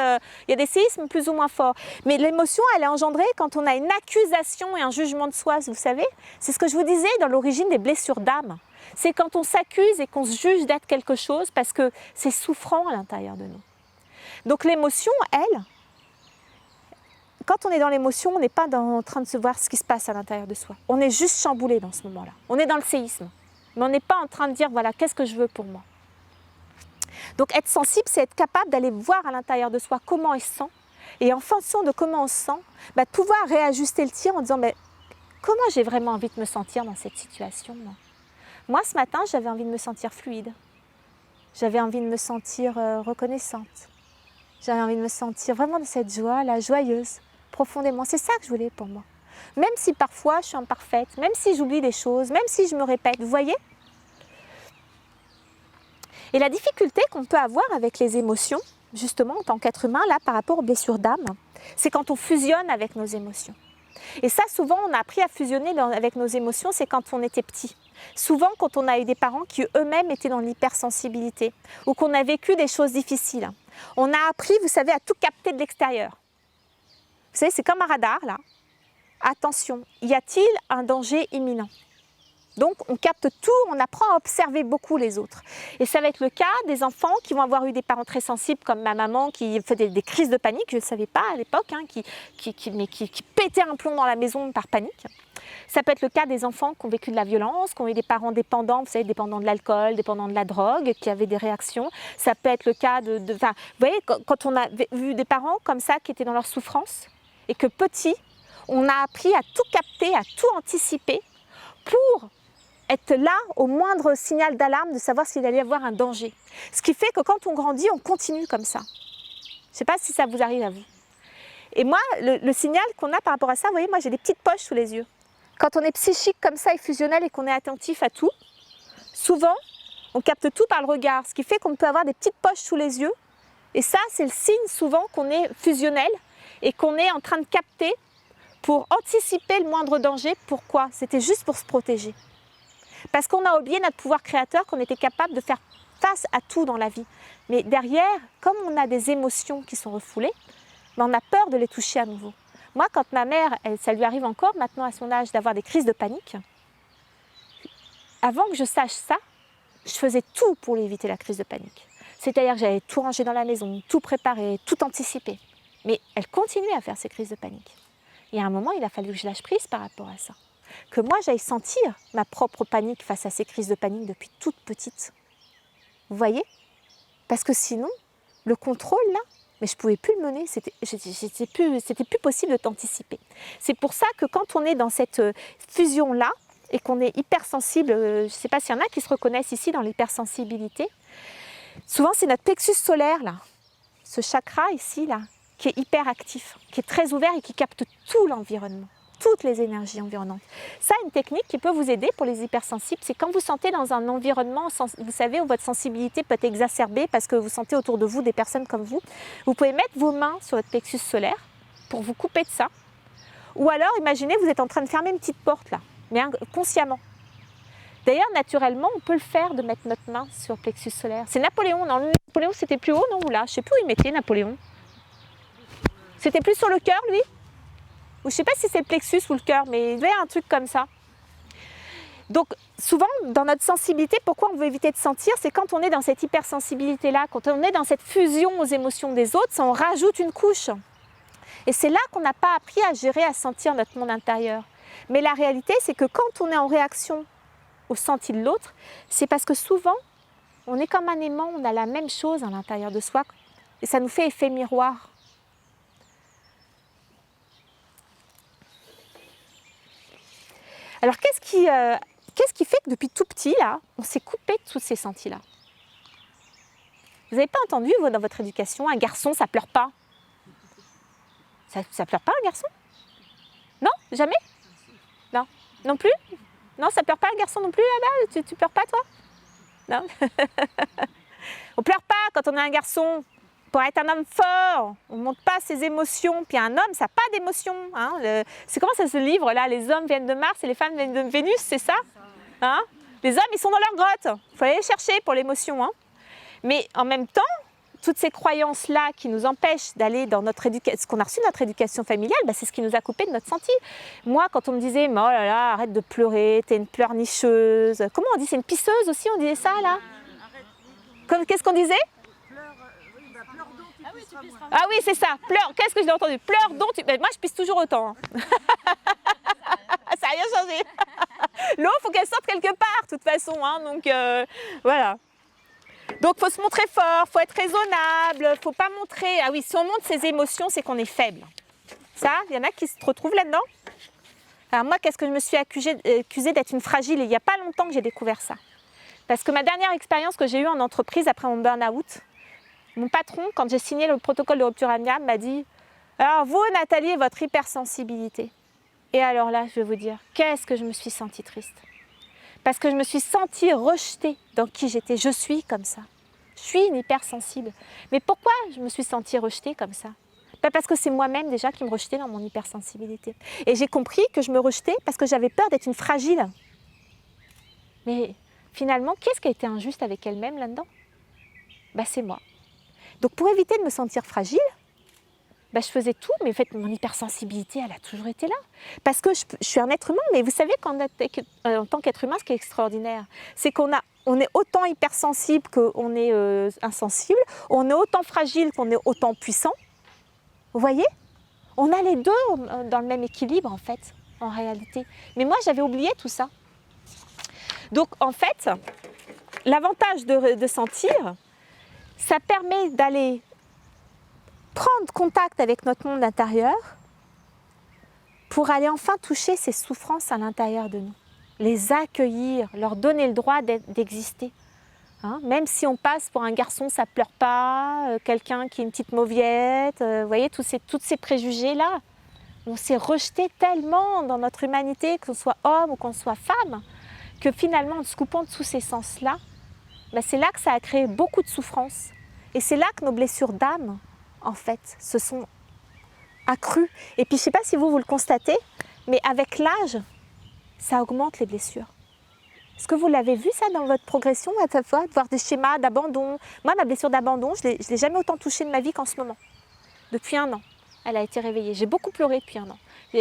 il y a des séismes plus ou moins forts. Mais l'émotion, elle est engendrée quand on a une accusation et un jugement de soi, vous savez. C'est ce que je vous disais dans l'origine des blessures d'âme. C'est quand on s'accuse et qu'on se juge d'être quelque chose parce que c'est souffrant à l'intérieur de nous. Donc l'émotion, elle, quand on est dans l'émotion, on n'est pas en train de se voir ce qui se passe à l'intérieur de soi. On est juste chamboulé dans ce moment-là. On est dans le séisme. Mais on n'est pas en train de dire, voilà, qu'est-ce que je veux pour moi. Donc être sensible, c'est être capable d'aller voir à l'intérieur de soi comment il se sent. Et en fonction de comment on se sent, de pouvoir réajuster le tir en disant, comment j'ai vraiment envie de me sentir dans cette situation, moi, ce matin, j'avais envie de me sentir fluide. J'avais envie de me sentir reconnaissante. J'avais envie de me sentir vraiment de cette joie, là, joyeuse. Profondément, c'est ça que je voulais pour moi. Même si parfois je suis imparfaite, même si j'oublie des choses, même si je me répète, vous voyez? Et la difficulté qu'on peut avoir avec les émotions, justement en tant qu'être humain, là par rapport aux blessures d'âme, c'est quand on fusionne avec nos émotions. Et ça, souvent, on a appris à fusionner avec nos émotions, c'est quand on était petit. Souvent, quand on a eu des parents qui eux-mêmes étaient dans l'hypersensibilité ou qu'on a vécu des choses difficiles. On a appris, vous savez, à tout capter de l'extérieur. Vous savez, c'est comme un radar, là. Attention, y a-t-il un danger imminent? Donc, on capte tout, on apprend à observer beaucoup les autres. Et ça va être le cas des enfants qui vont avoir eu des parents très sensibles, comme ma maman qui fait des crises de panique, je ne savais pas à l'époque, hein, qui pétait un plomb dans la maison par panique. Ça peut être le cas des enfants qui ont vécu de la violence, qui ont eu des parents dépendants, vous savez, dépendants de l'alcool, dépendants de la drogue, qui avaient des réactions. Ça peut être le cas vous voyez, quand on a vu des parents comme ça qui étaient dans leur souffrance, et que petit, on a appris à tout capter, à tout anticiper pour être là au moindre signal d'alarme de savoir s'il allait y avoir un danger. Ce qui fait que quand on grandit, on continue comme ça. Je ne sais pas si ça vous arrive à vous. Et moi, le signal qu'on a par rapport à ça, vous voyez, moi j'ai des petites poches sous les yeux. Quand on est psychique comme ça et fusionnel et qu'on est attentif à tout, souvent, on capte tout par le regard, ce qui fait qu'on peut avoir des petites poches sous les yeux. Et ça, c'est le signe souvent qu'on est fusionnel et qu'on est en train de capter pour anticiper le moindre danger. Pourquoi? C'était juste pour se protéger. Parce qu'on a oublié notre pouvoir créateur, qu'on était capable de faire face à tout dans la vie. Mais derrière, comme on a des émotions qui sont refoulées, on a peur de les toucher à nouveau. Moi, quand ma mère, ça lui arrive encore maintenant à son âge d'avoir des crises de panique, avant que je sache ça, je faisais tout pour lui éviter la crise de panique. C'est-à-dire que j'avais tout rangé dans la maison, tout préparé, tout anticipé. Mais elle continuait à faire ces crises de panique. Et à un moment, il a fallu que je lâche prise par rapport à ça. Que moi, j'aille sentir ma propre panique face à ces crises de panique depuis toute petite. Vous voyez? Parce que sinon, le contrôle, là, mais je ne pouvais plus le mener, c'était plus possible de t'anticiper. C'est pour ça que quand on est dans cette fusion-là, et qu'on est hypersensible, je ne sais pas s'il y en a qui se reconnaissent ici dans l'hypersensibilité, souvent c'est notre plexus solaire, là, ce chakra ici, là, qui est hyper actif, qui est très ouvert et qui capte tout l'environnement, toutes les énergies environnantes. Ça, une technique qui peut vous aider pour les hypersensibles, c'est quand vous sentez dans un environnement, vous savez, où votre sensibilité peut être exacerbée parce que vous sentez autour de vous des personnes comme vous pouvez mettre vos mains sur votre plexus solaire pour vous couper de ça. Ou alors, imaginez, vous êtes en train de fermer une petite porte là, mais consciemment. D'ailleurs, naturellement, on peut le faire de mettre notre main sur le plexus solaire. C'est Napoléon, non? Napoléon, c'était plus haut, non? Ou là? Je ne sais plus où il mettait Napoléon. C'était plus sur le cœur, lui? Ou je ne sais pas si c'est le plexus ou le cœur, mais il y avait un truc comme ça. Donc, souvent, dans notre sensibilité, pourquoi on veut éviter de sentir? C'est quand on est dans cette hypersensibilité-là, quand on est dans cette fusion aux émotions des autres, ça, on rajoute une couche. Et c'est là qu'on n'a pas appris à gérer, à sentir notre monde intérieur. Mais la réalité, c'est que quand on est en réaction au senti de l'autre, c'est parce que souvent, on est comme un aimant, on a la même chose à l'intérieur de soi, et ça nous fait effet miroir. Alors, qu'est-ce qui fait que depuis tout petit, là, on s'est coupé de tous ces sentis-là? Vous n'avez pas entendu, vous, dans votre éducation, un garçon, ça ne pleure pas? Ça ne pleure pas, un garçon? Non? Jamais? Non? Non plus? Non, ça ne pleure pas, un garçon non plus, là-bas? Tu ne pleures pas, toi? Non? On ne pleure pas quand on est un garçon. Pour être un homme fort, on ne montre pas ses émotions. Puis un homme, ça n'a pas d'émotions. Hein. C'est comment ça, ce livre-là? Les hommes viennent de Mars et les femmes viennent de Vénus, c'est ça, hein? Les hommes, ils sont dans leur grotte. Il faut aller les chercher pour l'émotion. Hein. Mais en même temps, toutes ces croyances-là qui nous empêchent d'aller dans notre éducation, ce qu'on a reçu de notre éducation familiale, bah, c'est ce qui nous a coupé de notre senti. Moi, quand on me disait, oh là là, arrête de pleurer, t'es une pleurnicheuse. Comment on dit? C'est une pisseuse aussi, on disait ça, là? Qu'est-ce qu'on disait? Ah oui, c'est ça, pleure. Qu'est-ce que j'ai entendu? Pleure donc tu... Ben, moi, je pisse toujours autant. Hein. Ça n'a rien changé. L'eau, il faut qu'elle sorte quelque part, de toute façon. Hein, donc, voilà. Donc, il faut se montrer fort, il faut être raisonnable, il ne faut pas montrer... Ah oui, si on montre ses émotions, c'est qu'on est faible. Ça, il y en a qui se retrouvent là-dedans. Alors moi, qu'est-ce que je me suis accusée d'être une fragile? Et il n'y a pas longtemps que j'ai découvert ça. Parce que ma dernière expérience que j'ai eue en entreprise après mon burn-out, mon patron, quand j'ai signé le protocole de rupture amiable, m'a dit « Alors vous, Nathalie, votre hypersensibilité. » Et alors là, je vais vous dire, qu'est-ce que je me suis sentie triste. Parce que je me suis sentie rejetée dans qui j'étais. Je suis comme ça. Je suis une hypersensible. Mais pourquoi je me suis sentie rejetée comme ça? Parce que c'est moi-même déjà qui me rejetais dans mon hypersensibilité. Et j'ai compris que je me rejetais parce que j'avais peur d'être une fragile. Mais finalement, qu'est-ce qui a été injuste avec elle-même là-dedans? C'est moi. Donc pour éviter de me sentir fragile, je faisais tout, mais en fait mon hypersensibilité, elle a toujours été là. Parce que je suis un être humain, mais vous savez qu'en tant qu'être humain, ce qui est extraordinaire, c'est qu'on est autant hypersensible qu'on est insensible, on est autant fragile qu'on est autant puissant. Vous voyez? On a les deux dans le même équilibre en fait, en réalité. Mais moi j'avais oublié tout ça. Donc en fait, l'avantage de sentir, ça permet d'aller prendre contact avec notre monde intérieur pour aller enfin toucher ces souffrances à l'intérieur de nous, les accueillir, leur donner le droit d'exister. Hein, même si on passe pour un garçon, ça ne pleure pas, quelqu'un qui est une petite mauviette, vous voyez, tous ces préjugés-là. On s'est rejeté tellement dans notre humanité, qu'on soit homme ou qu'on soit femme, que finalement, en se coupant de tous ces sens-là, c'est là que ça a créé beaucoup de souffrances. Et c'est là que nos blessures d'âme, en fait, se sont accrues. Et puis, je ne sais pas si vous le constatez, mais avec l'âge, ça augmente les blessures. Est-ce que vous l'avez vu ça dans votre progression, à ta fois, de voir des schémas d'abandon? Moi, ma blessure d'abandon, je ne l'ai jamais autant touchée de ma vie qu'en ce moment. Depuis 1 an, elle a été réveillée. J'ai beaucoup pleuré depuis 1 an.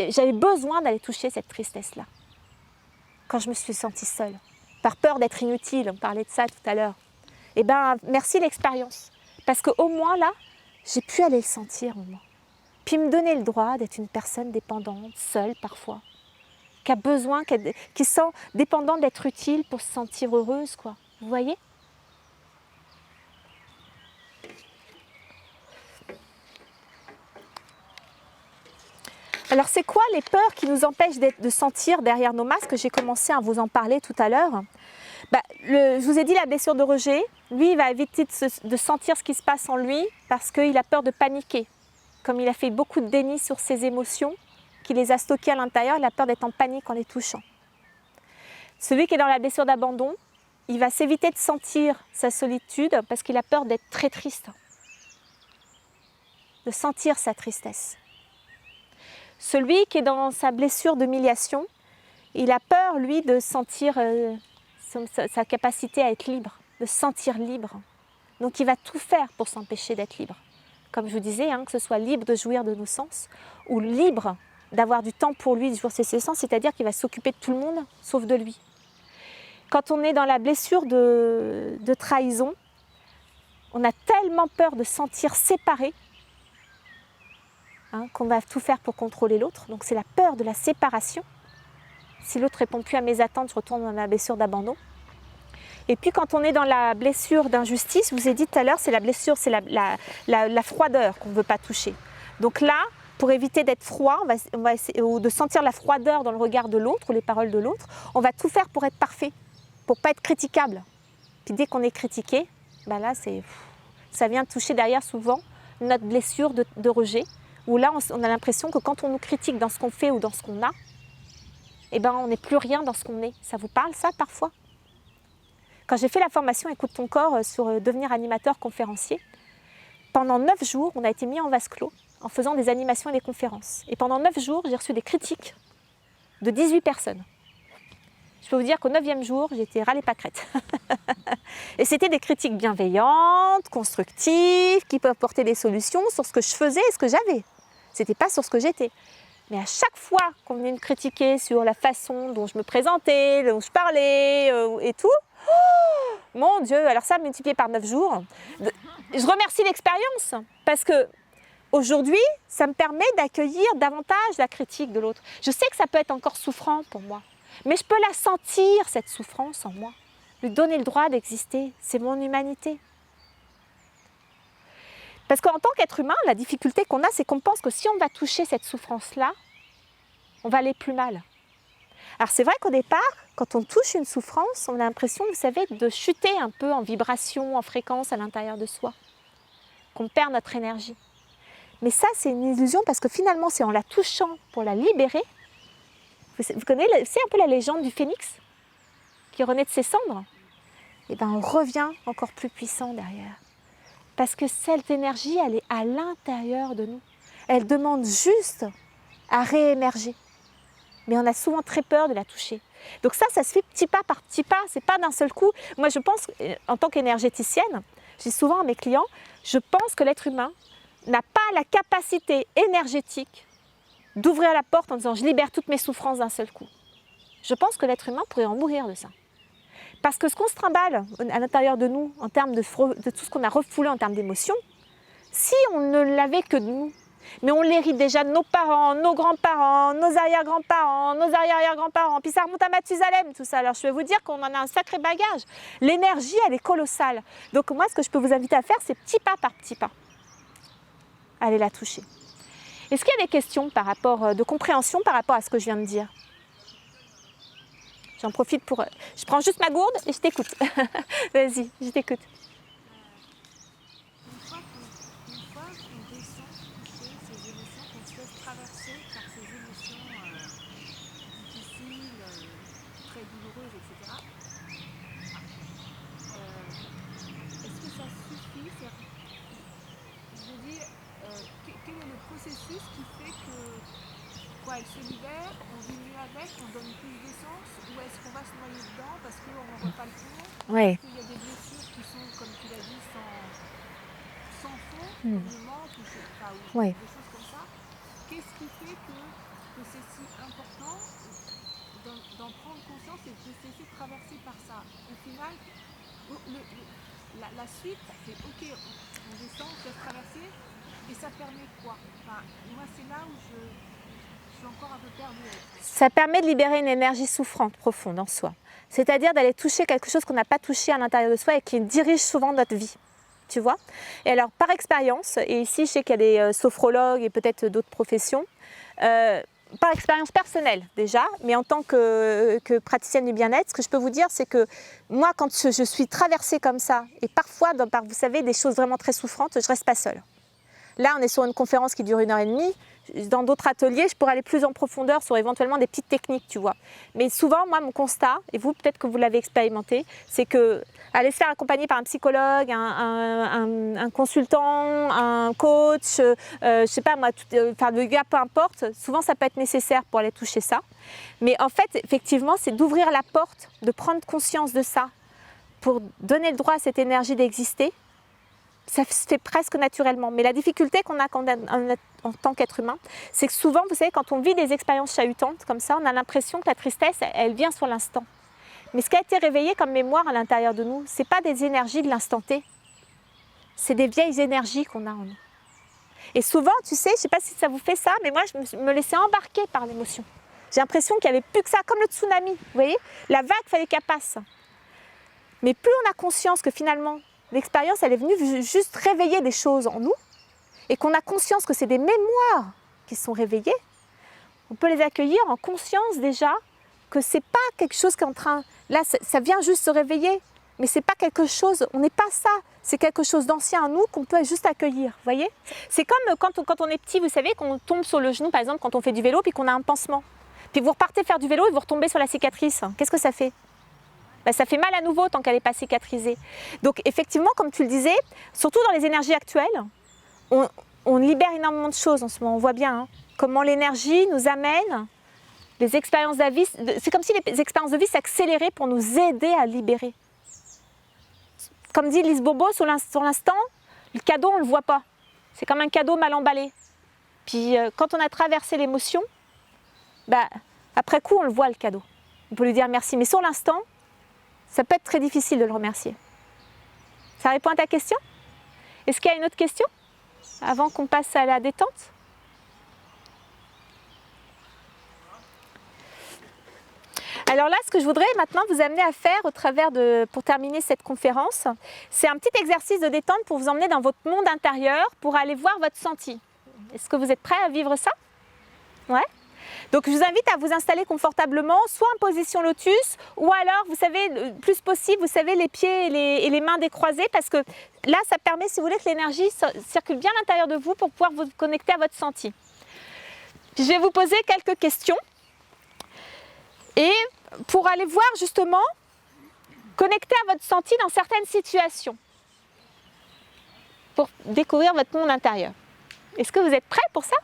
J'avais besoin d'aller toucher cette tristesse-là. Quand je me suis sentie seule, par peur d'être inutile, on parlait de ça tout à l'heure. Eh bien, merci l'expérience. Parce qu'au moins là, j'ai pu aller le sentir au moins. Puis me donner le droit d'être une personne dépendante, seule parfois, qui a besoin, qui sent dépendante d'être utile pour se sentir heureuse, quoi. Vous voyez? Alors c'est quoi les peurs qui nous empêchent de sentir derrière nos masques? J'ai commencé à vous en parler tout à l'heure. Je vous ai dit la blessure de rejet, lui il va éviter de sentir ce qui se passe en lui parce qu'il a peur de paniquer. Comme il a fait beaucoup de déni sur ses émotions, qu'il les a stockées à l'intérieur, il a peur d'être en panique en les touchant. Celui qui est dans la blessure d'abandon, il va s'éviter de sentir sa solitude parce qu'il a peur d'être très triste, de sentir sa tristesse. Celui qui est dans sa blessure d'humiliation, il a peur, lui, de sentir sa capacité à être libre, de se sentir libre. Donc il va tout faire pour s'empêcher d'être libre. Comme je vous disais, que ce soit libre de jouir de nos sens ou libre d'avoir du temps pour lui, de jouir de ses sens, c'est-à-dire qu'il va s'occuper de tout le monde sauf de lui. Quand on est dans la blessure de trahison, on a tellement peur de se sentir séparé qu'on va tout faire pour contrôler l'autre. Donc c'est la peur de la séparation. Si l'autre ne répond plus à mes attentes, je retourne dans la blessure d'abandon. Et puis quand on est dans la blessure d'injustice, je vous ai dit tout à l'heure, c'est la blessure, c'est la froideur qu'on ne veut pas toucher. Donc là, pour éviter d'être froid, on va essayer, ou de sentir la froideur dans le regard de l'autre ou les paroles de l'autre, on va tout faire pour être parfait, pour ne pas être critiquable. Puis dès qu'on est critiqué, là, ça vient toucher derrière souvent notre blessure de rejet, où là, on a l'impression que quand on nous critique dans ce qu'on fait ou dans ce qu'on a, on n'est plus rien dans ce qu'on est. Ça vous parle, ça, parfois? Quand j'ai fait la formation Écoute ton corps sur devenir animateur conférencier, pendant 9 jours, on a été mis en vase clos en faisant des animations et des conférences. Et pendant 9 jours, j'ai reçu des critiques de 18 personnes. Je peux vous dire qu'au 9e jour, j'ai été râlée pâquerette. Et c'était des critiques bienveillantes, constructives, qui peuvent porter des solutions sur ce que je faisais et ce que j'avais. Ce n'était pas sur ce que j'étais. Mais à chaque fois qu'on venait me critiquer sur la façon dont je me présentais, dont je parlais et tout, mon Dieu, alors ça multiplié par 9 jours. Je remercie l'expérience parce que aujourd'hui, ça me permet d'accueillir davantage la critique de l'autre. Je sais que ça peut être encore souffrant pour moi, mais je peux la sentir, cette souffrance en moi. Lui donner le droit d'exister, c'est mon humanité. Parce qu'en tant qu'être humain, la difficulté qu'on a, c'est qu'on pense que si on va toucher cette souffrance-là, on va aller plus mal. Alors c'est vrai qu'au départ, quand on touche une souffrance, on a l'impression, vous savez, de chuter un peu en vibration, en fréquence à l'intérieur de soi, qu'on perd notre énergie. Mais ça, c'est une illusion parce que finalement, c'est en la touchant pour la libérer. Vous connaissez, c'est un peu la légende du phénix qui renaît de ses cendres. Et on revient encore plus puissant derrière. Parce que cette énergie, elle est à l'intérieur de nous. Elle demande juste à réémerger. Mais on a souvent très peur de la toucher. Donc ça se fait petit pas par petit pas, c'est pas d'un seul coup. Moi je pense, en tant qu'énergéticienne, je dis souvent à mes clients, je pense que l'être humain n'a pas la capacité énergétique d'ouvrir la porte en disant je libère toutes mes souffrances d'un seul coup. Je pense que l'être humain pourrait en mourir de ça. Parce que ce qu'on se trimballe à l'intérieur de nous, en termes de tout ce qu'on a refoulé en termes d'émotions, si on ne l'avait que de nous, mais on l'hérite déjà de nos parents, nos grands-parents, nos arrière-grands-parents, nos arrière-arrière-grands-parents, puis ça remonte à Mathusalem, tout ça. Alors je vais vous dire qu'on en a un sacré bagage. L'énergie, elle est colossale. Donc moi, ce que je peux vous inviter à faire, c'est petit pas par petit pas. Allez la toucher. Est-ce qu'il y a des questions de compréhension par rapport à ce que je viens de dire? J'en profite pour... Je prends juste ma gourde et je t'écoute. Vas-y, je t'écoute.
Une fois qu'on descend toucher ces émotions, qu'on se laisse traverser par ces émotions difficiles, très douloureuses, etc. Est-ce que ça suffit? Je veux dire, quel est le processus qui fait que elle se libère, on vit mieux avec, on donne plus d'essence, ou est-ce qu'on va se noyer dedans parce qu'on n'en voit pas le fond?
Ouais.
Parce qu'il y a des blessures qui sont, comme tu l'as dit, sans fond, comme le manque, ou des choses comme ça. Qu'est-ce qui fait que c'est si important d'en prendre conscience et de se laisser traverser par ça? Au final, la suite, c'est ok, on descend, on se laisse traverser, et ça permet quoi? Moi, c'est là où je suis encore un peu perdue.
Ça permet de libérer une énergie souffrante profonde en soi. C'est-à-dire d'aller toucher quelque chose qu'on n'a pas touché à l'intérieur de soi et qui dirige souvent notre vie. tu vois. Et alors, par expérience, et ici je sais qu'il y a des sophrologues et peut-être d'autres professions, par expérience personnelle déjà, mais en tant que praticienne du bien-être, ce que je peux vous dire, c'est que moi, quand je suis traversée comme ça, et parfois, par, vous savez, des choses vraiment très souffrantes, je ne reste pas seule. Là, on est sur une conférence qui dure 1h30. Dans d'autres ateliers, je pourrais aller plus en profondeur sur éventuellement des petites techniques, tu vois. Mais souvent, moi, mon constat, et vous, peut-être que vous l'avez expérimenté, c'est que aller se faire accompagner par un psychologue, un consultant, un coach, je sais pas moi, enfin le gars, peu importe, souvent ça peut être nécessaire pour aller toucher ça. Mais en fait, effectivement, c'est d'ouvrir la porte, de prendre conscience de ça, pour donner le droit à cette énergie d'exister. Ça se fait presque naturellement. Mais la difficulté qu'on a en tant qu'être humain, c'est que souvent, vous savez, quand on vit des expériences chahutantes comme ça, on a l'impression que la tristesse, elle vient sur l'instant. Mais ce qui a été réveillé comme mémoire à l'intérieur de nous, ce n'est pas des énergies de l'instant T. C'est des vieilles énergies qu'on a en nous. Et souvent, tu sais, je ne sais pas si ça vous fait ça, mais moi, je me laissais embarquer par l'émotion. J'ai l'impression qu'il n'y avait plus que ça, comme le tsunami. Vous voyez, la vague, il fallait qu'elle passe. Mais plus on a conscience que finalement, l'expérience, elle est venue juste réveiller des choses en nous et qu'on a conscience que c'est des mémoires qui sont réveillées, on peut les accueillir en conscience déjà que ce n'est pas quelque chose qui est en train... Là, ça vient juste se réveiller, mais ce n'est pas quelque chose... On n'est pas ça. C'est quelque chose d'ancien en nous qu'on peut juste accueillir, vous voyez. C'est comme quand on est petit, vous savez, qu'on tombe sur le genou, par exemple, quand on fait du vélo, puis qu'on a un pansement. Puis vous repartez faire du vélo et vous retombez sur la cicatrice. Qu'est-ce que ça fait ? Ben, ça fait mal à nouveau tant qu'elle n'est pas cicatrisée. Donc effectivement, comme tu le disais, surtout dans les énergies actuelles, on libère énormément de choses en ce moment. On voit bien comment l'énergie nous amène, les expériences de vie, c'est comme si les expériences de vie s'accéléraient pour nous aider à libérer. Comme dit Lise Bourbeau, sur l'instant, le cadeau, on ne le voit pas. C'est comme un cadeau mal emballé. Puis quand on a traversé l'émotion, ben, après coup, on le voit le cadeau. On peut lui dire merci. Mais sur l'instant, ça peut être très difficile de le remercier. Ça répond à ta question ? Est-ce qu'il y a une autre question avant qu'on passe à la détente ? Alors là, ce que je voudrais maintenant vous amener à faire pour terminer cette conférence, c'est un petit exercice de détente pour vous emmener dans votre monde intérieur, pour aller voir votre senti. Est-ce que vous êtes prêts à vivre ça ? Ouais ? Donc je vous invite à vous installer confortablement, soit en position lotus, ou alors, vous savez, le plus possible, vous savez, les pieds et les mains décroisés, parce que là, ça permet, si vous voulez, que l'énergie circule bien à l'intérieur de vous pour pouvoir vous connecter à votre senti. Puis je vais vous poser quelques questions, et pour aller voir justement, connecter à votre senti dans certaines situations, pour découvrir votre monde intérieur. Est-ce que vous êtes prêts pour ça ?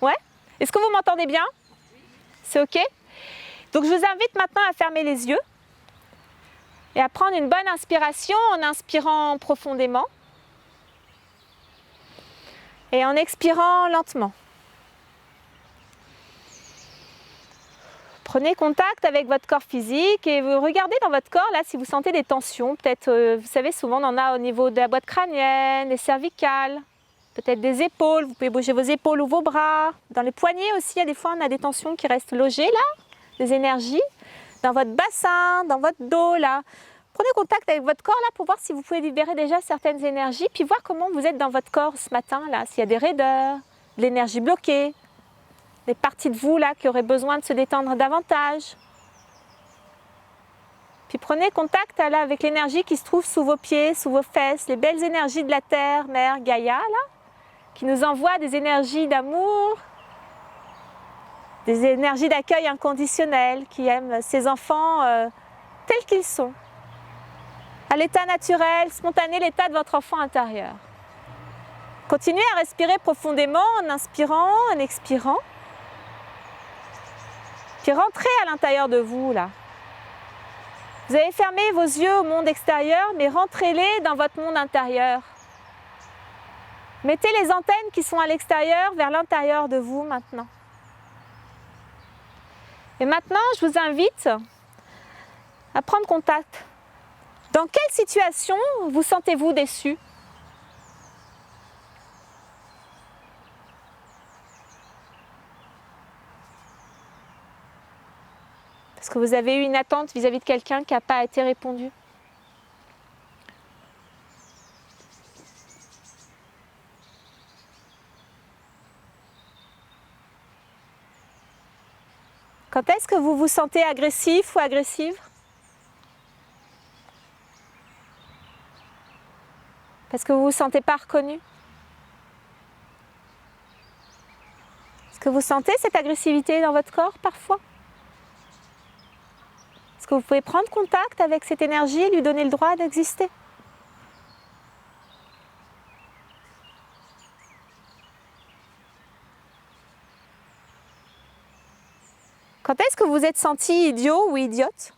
Ouais ? Est-ce que vous m'entendez bien ? C'est OK ? Donc je vous invite maintenant à fermer les yeux et à prendre une bonne inspiration en inspirant profondément et en expirant lentement. Prenez contact avec votre corps physique et vous regardez dans votre corps là si vous sentez des tensions. Peut-être, vous savez, souvent on en a au niveau de la boîte crânienne, des cervicales. Peut-être des épaules, vous pouvez bouger vos épaules ou vos bras. Dans les poignets aussi, il y a des fois on a des tensions qui restent logées là, des énergies. Dans votre bassin, dans votre dos là. Prenez contact avec votre corps là pour voir si vous pouvez libérer déjà certaines énergies, puis voir comment vous êtes dans votre corps ce matin là, s'il y a des raideurs, de l'énergie bloquée, des parties de vous là qui auraient besoin de se détendre davantage. Puis prenez contact là avec l'énergie qui se trouve sous vos pieds, sous vos fesses, les belles énergies de la terre, mère Gaïa là, qui nous envoie des énergies d'amour, des énergies d'accueil inconditionnel, qui aime ses enfants tels qu'ils sont, à l'état naturel, spontané, l'état de votre enfant intérieur. Continuez à respirer profondément en inspirant, en expirant, puis rentrez à l'intérieur de vous là. Vous avez fermé vos yeux au monde extérieur, mais rentrez-les dans votre monde intérieur. Mettez les antennes qui sont à l'extérieur vers l'intérieur de vous maintenant. Et maintenant, je vous invite à prendre contact. Dans quelle situation vous sentez-vous déçu ? Parce que vous avez eu une attente vis-à-vis de quelqu'un qui n'a pas été répondue. Quand est-ce que vous vous sentez agressif ou agressive? Parce que vous ne vous sentez pas reconnu? Est-ce que vous sentez cette agressivité dans votre corps parfois? Est-ce que vous pouvez prendre contact avec cette énergie et lui donner le droit d'exister? Quand est-ce que vous vous êtes senti idiot ou idiote?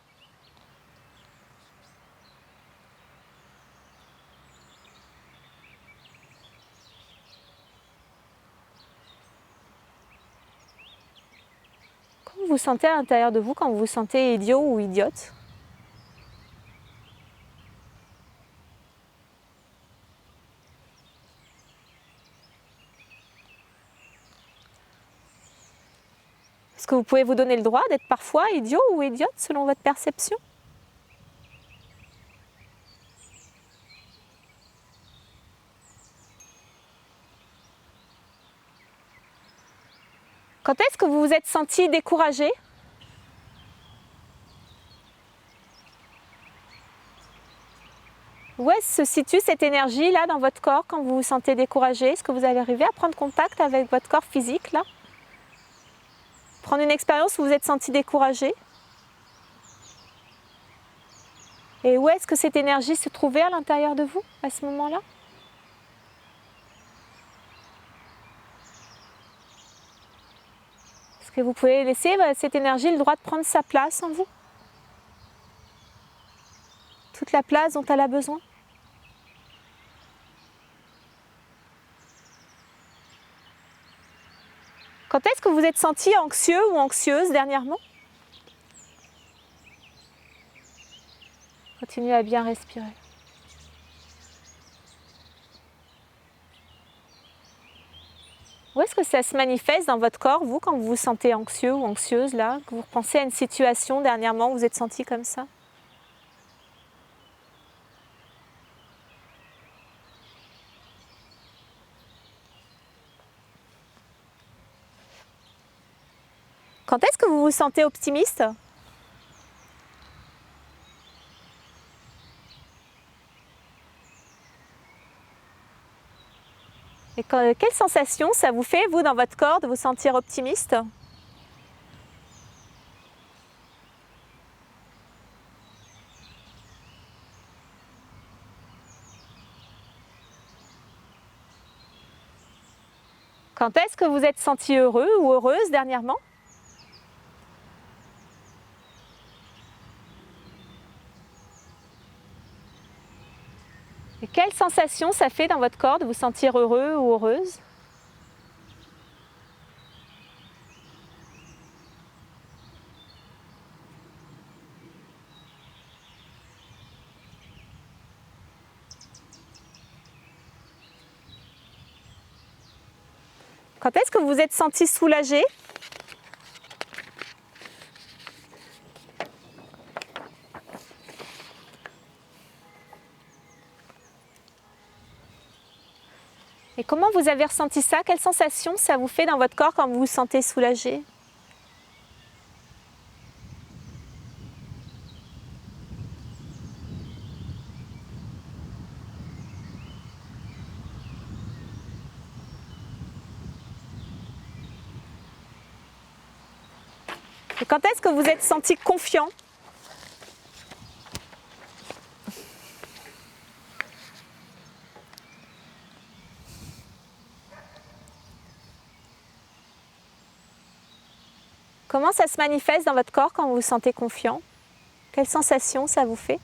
Comment vous vous sentez à l'intérieur de vous quand vous vous sentez idiot ou idiote? Est-ce que vous pouvez vous donner le droit d'être parfois idiot ou idiote selon votre perception? Quand est-ce que vous vous êtes senti découragé? Où est-ce se situe cette énergie-là dans votre corps quand vous vous sentez découragé? Est-ce que vous allez arriver à prendre contact avec votre corps physique là? Prendre une expérience où vous êtes senti découragé? Et où est-ce que cette énergie se trouvait à l'intérieur de vous à ce moment-là? Est-ce que vous pouvez laisser cette énergie le droit de prendre sa place en vous? Toute la place dont elle a besoin? Quand est-ce que vous êtes senti anxieux ou anxieuse dernièrement? Continuez à bien respirer. Où est-ce que ça se manifeste dans votre corps, vous, quand vous vous sentez anxieux ou anxieuse, là, que vous repensez à une situation dernièrement où vous vous êtes senti comme ça? Quand est-ce que vous vous sentez optimiste? Et quelle sensation ça vous fait, vous, dans votre corps, de vous sentir optimiste? Quand est-ce que vous êtes senti heureux ou heureuse dernièrement? Et quelle sensation ça fait dans votre corps de vous sentir heureux ou heureuse? Quand est-ce que vous vous êtes senti soulagé? Et comment vous avez ressenti ça? Quelle sensation ça vous fait dans votre corps quand vous vous sentez soulagé? Et quand est-ce que vous êtes senti confiant? Comment ça se manifeste dans votre corps quand vous vous sentez confiant? Quelle sensation ça vous fait?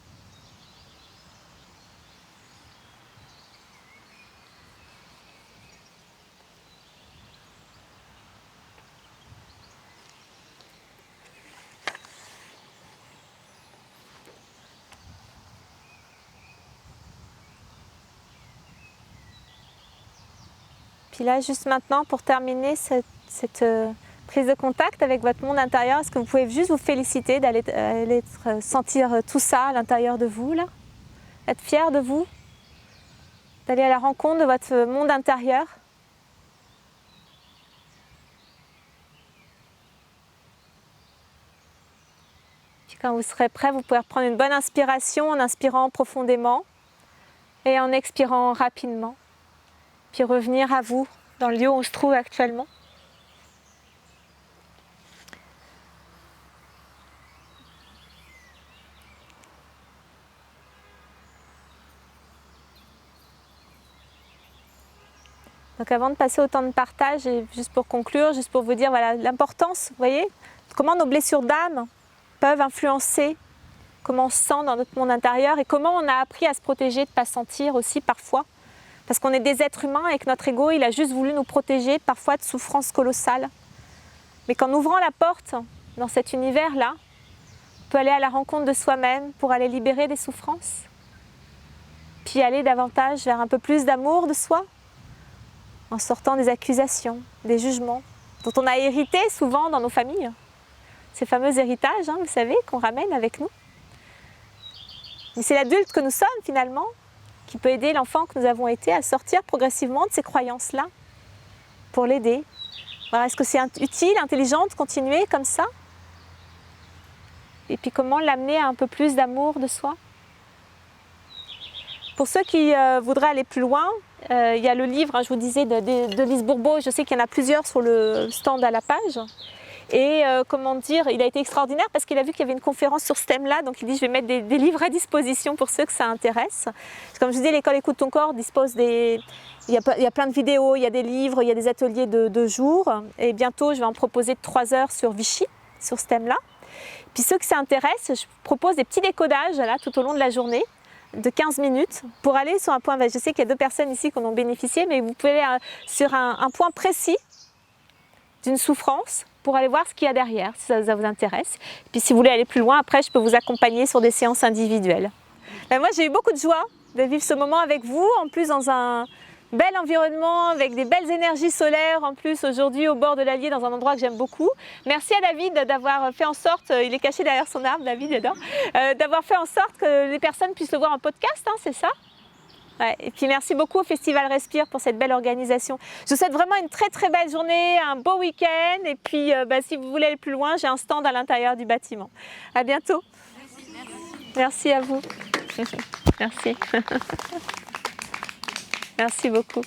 Puis là, juste maintenant, pour terminer cette prise de contact avec votre monde intérieur, est-ce que vous pouvez juste vous féliciter d'aller sentir tout ça à l'intérieur de vous, là? Être fier de vous, d'aller à la rencontre de votre monde intérieur? Puis quand vous serez prêt, vous pouvez reprendre une bonne inspiration en inspirant profondément et en expirant rapidement. Puis revenir à vous, dans le lieu où on se trouve actuellement. Donc avant de passer au temps de partage, et juste pour conclure, juste pour vous dire voilà, l'importance, vous voyez, comment nos blessures d'âme peuvent influencer comment on se sent dans notre monde intérieur et comment on a appris à se protéger de ne pas sentir aussi parfois. Parce qu'on est des êtres humains et que notre ego, il a juste voulu nous protéger parfois de souffrances colossales. Mais qu'en ouvrant la porte dans cet univers-là, on peut aller à la rencontre de soi-même pour aller libérer des souffrances. Puis aller davantage vers un peu plus d'amour de soi, en sortant des accusations, des jugements, dont on a hérité souvent dans nos familles. Ces fameux héritages, vous savez, qu'on ramène avec nous. Mais c'est l'adulte que nous sommes finalement, qui peut aider l'enfant que nous avons été à sortir progressivement de ces croyances-là, pour l'aider. Alors, est-ce que c'est utile, intelligent de continuer comme ça? Et puis comment l'amener à un peu plus d'amour de soi? Pour ceux qui voudraient aller plus loin, il y a le livre, je vous disais, de Lise Bourbeau. Je sais qu'il y en a plusieurs sur le stand à la page. Et comment dire, il a été extraordinaire parce qu'il a vu qu'il y avait une conférence sur ce thème-là. Donc il dit, je vais mettre des livres à disposition pour ceux que ça intéresse. Comme je vous disais, l'école Écoute ton corps dispose des... Il y a plein de vidéos, il y a des livres, il y a des ateliers de 2 jours. Et bientôt, je vais en proposer de 3 heures sur Vichy, sur ce thème-là. Puis ceux que ça intéresse, je propose des petits décodages là, tout au long de la journée, de 15 minutes, pour aller sur un point... Je sais qu'il y a 2 personnes ici qui en ont bénéficié, mais vous pouvez aller sur un point précis d'une souffrance, pour aller voir ce qu'il y a derrière, si ça vous intéresse. Et puis si vous voulez aller plus loin, après je peux vous accompagner sur des séances individuelles. Moi j'ai eu beaucoup de joie de vivre ce moment avec vous, en plus dans un bel environnement, avec des belles énergies solaires, en plus aujourd'hui au bord de l'Allier, dans un endroit que j'aime beaucoup. Merci à David d'avoir fait en sorte, il est caché derrière son arbre, David est là, d'avoir fait en sorte que les personnes puissent le voir en podcast, c'est ça? Ouais, et puis merci beaucoup au Festival Respire pour cette belle organisation. Je vous souhaite vraiment une très très belle journée, un beau week-end et puis si vous voulez aller plus loin, j'ai un stand à l'intérieur du bâtiment. À bientôt. Merci à vous. Merci. Merci beaucoup.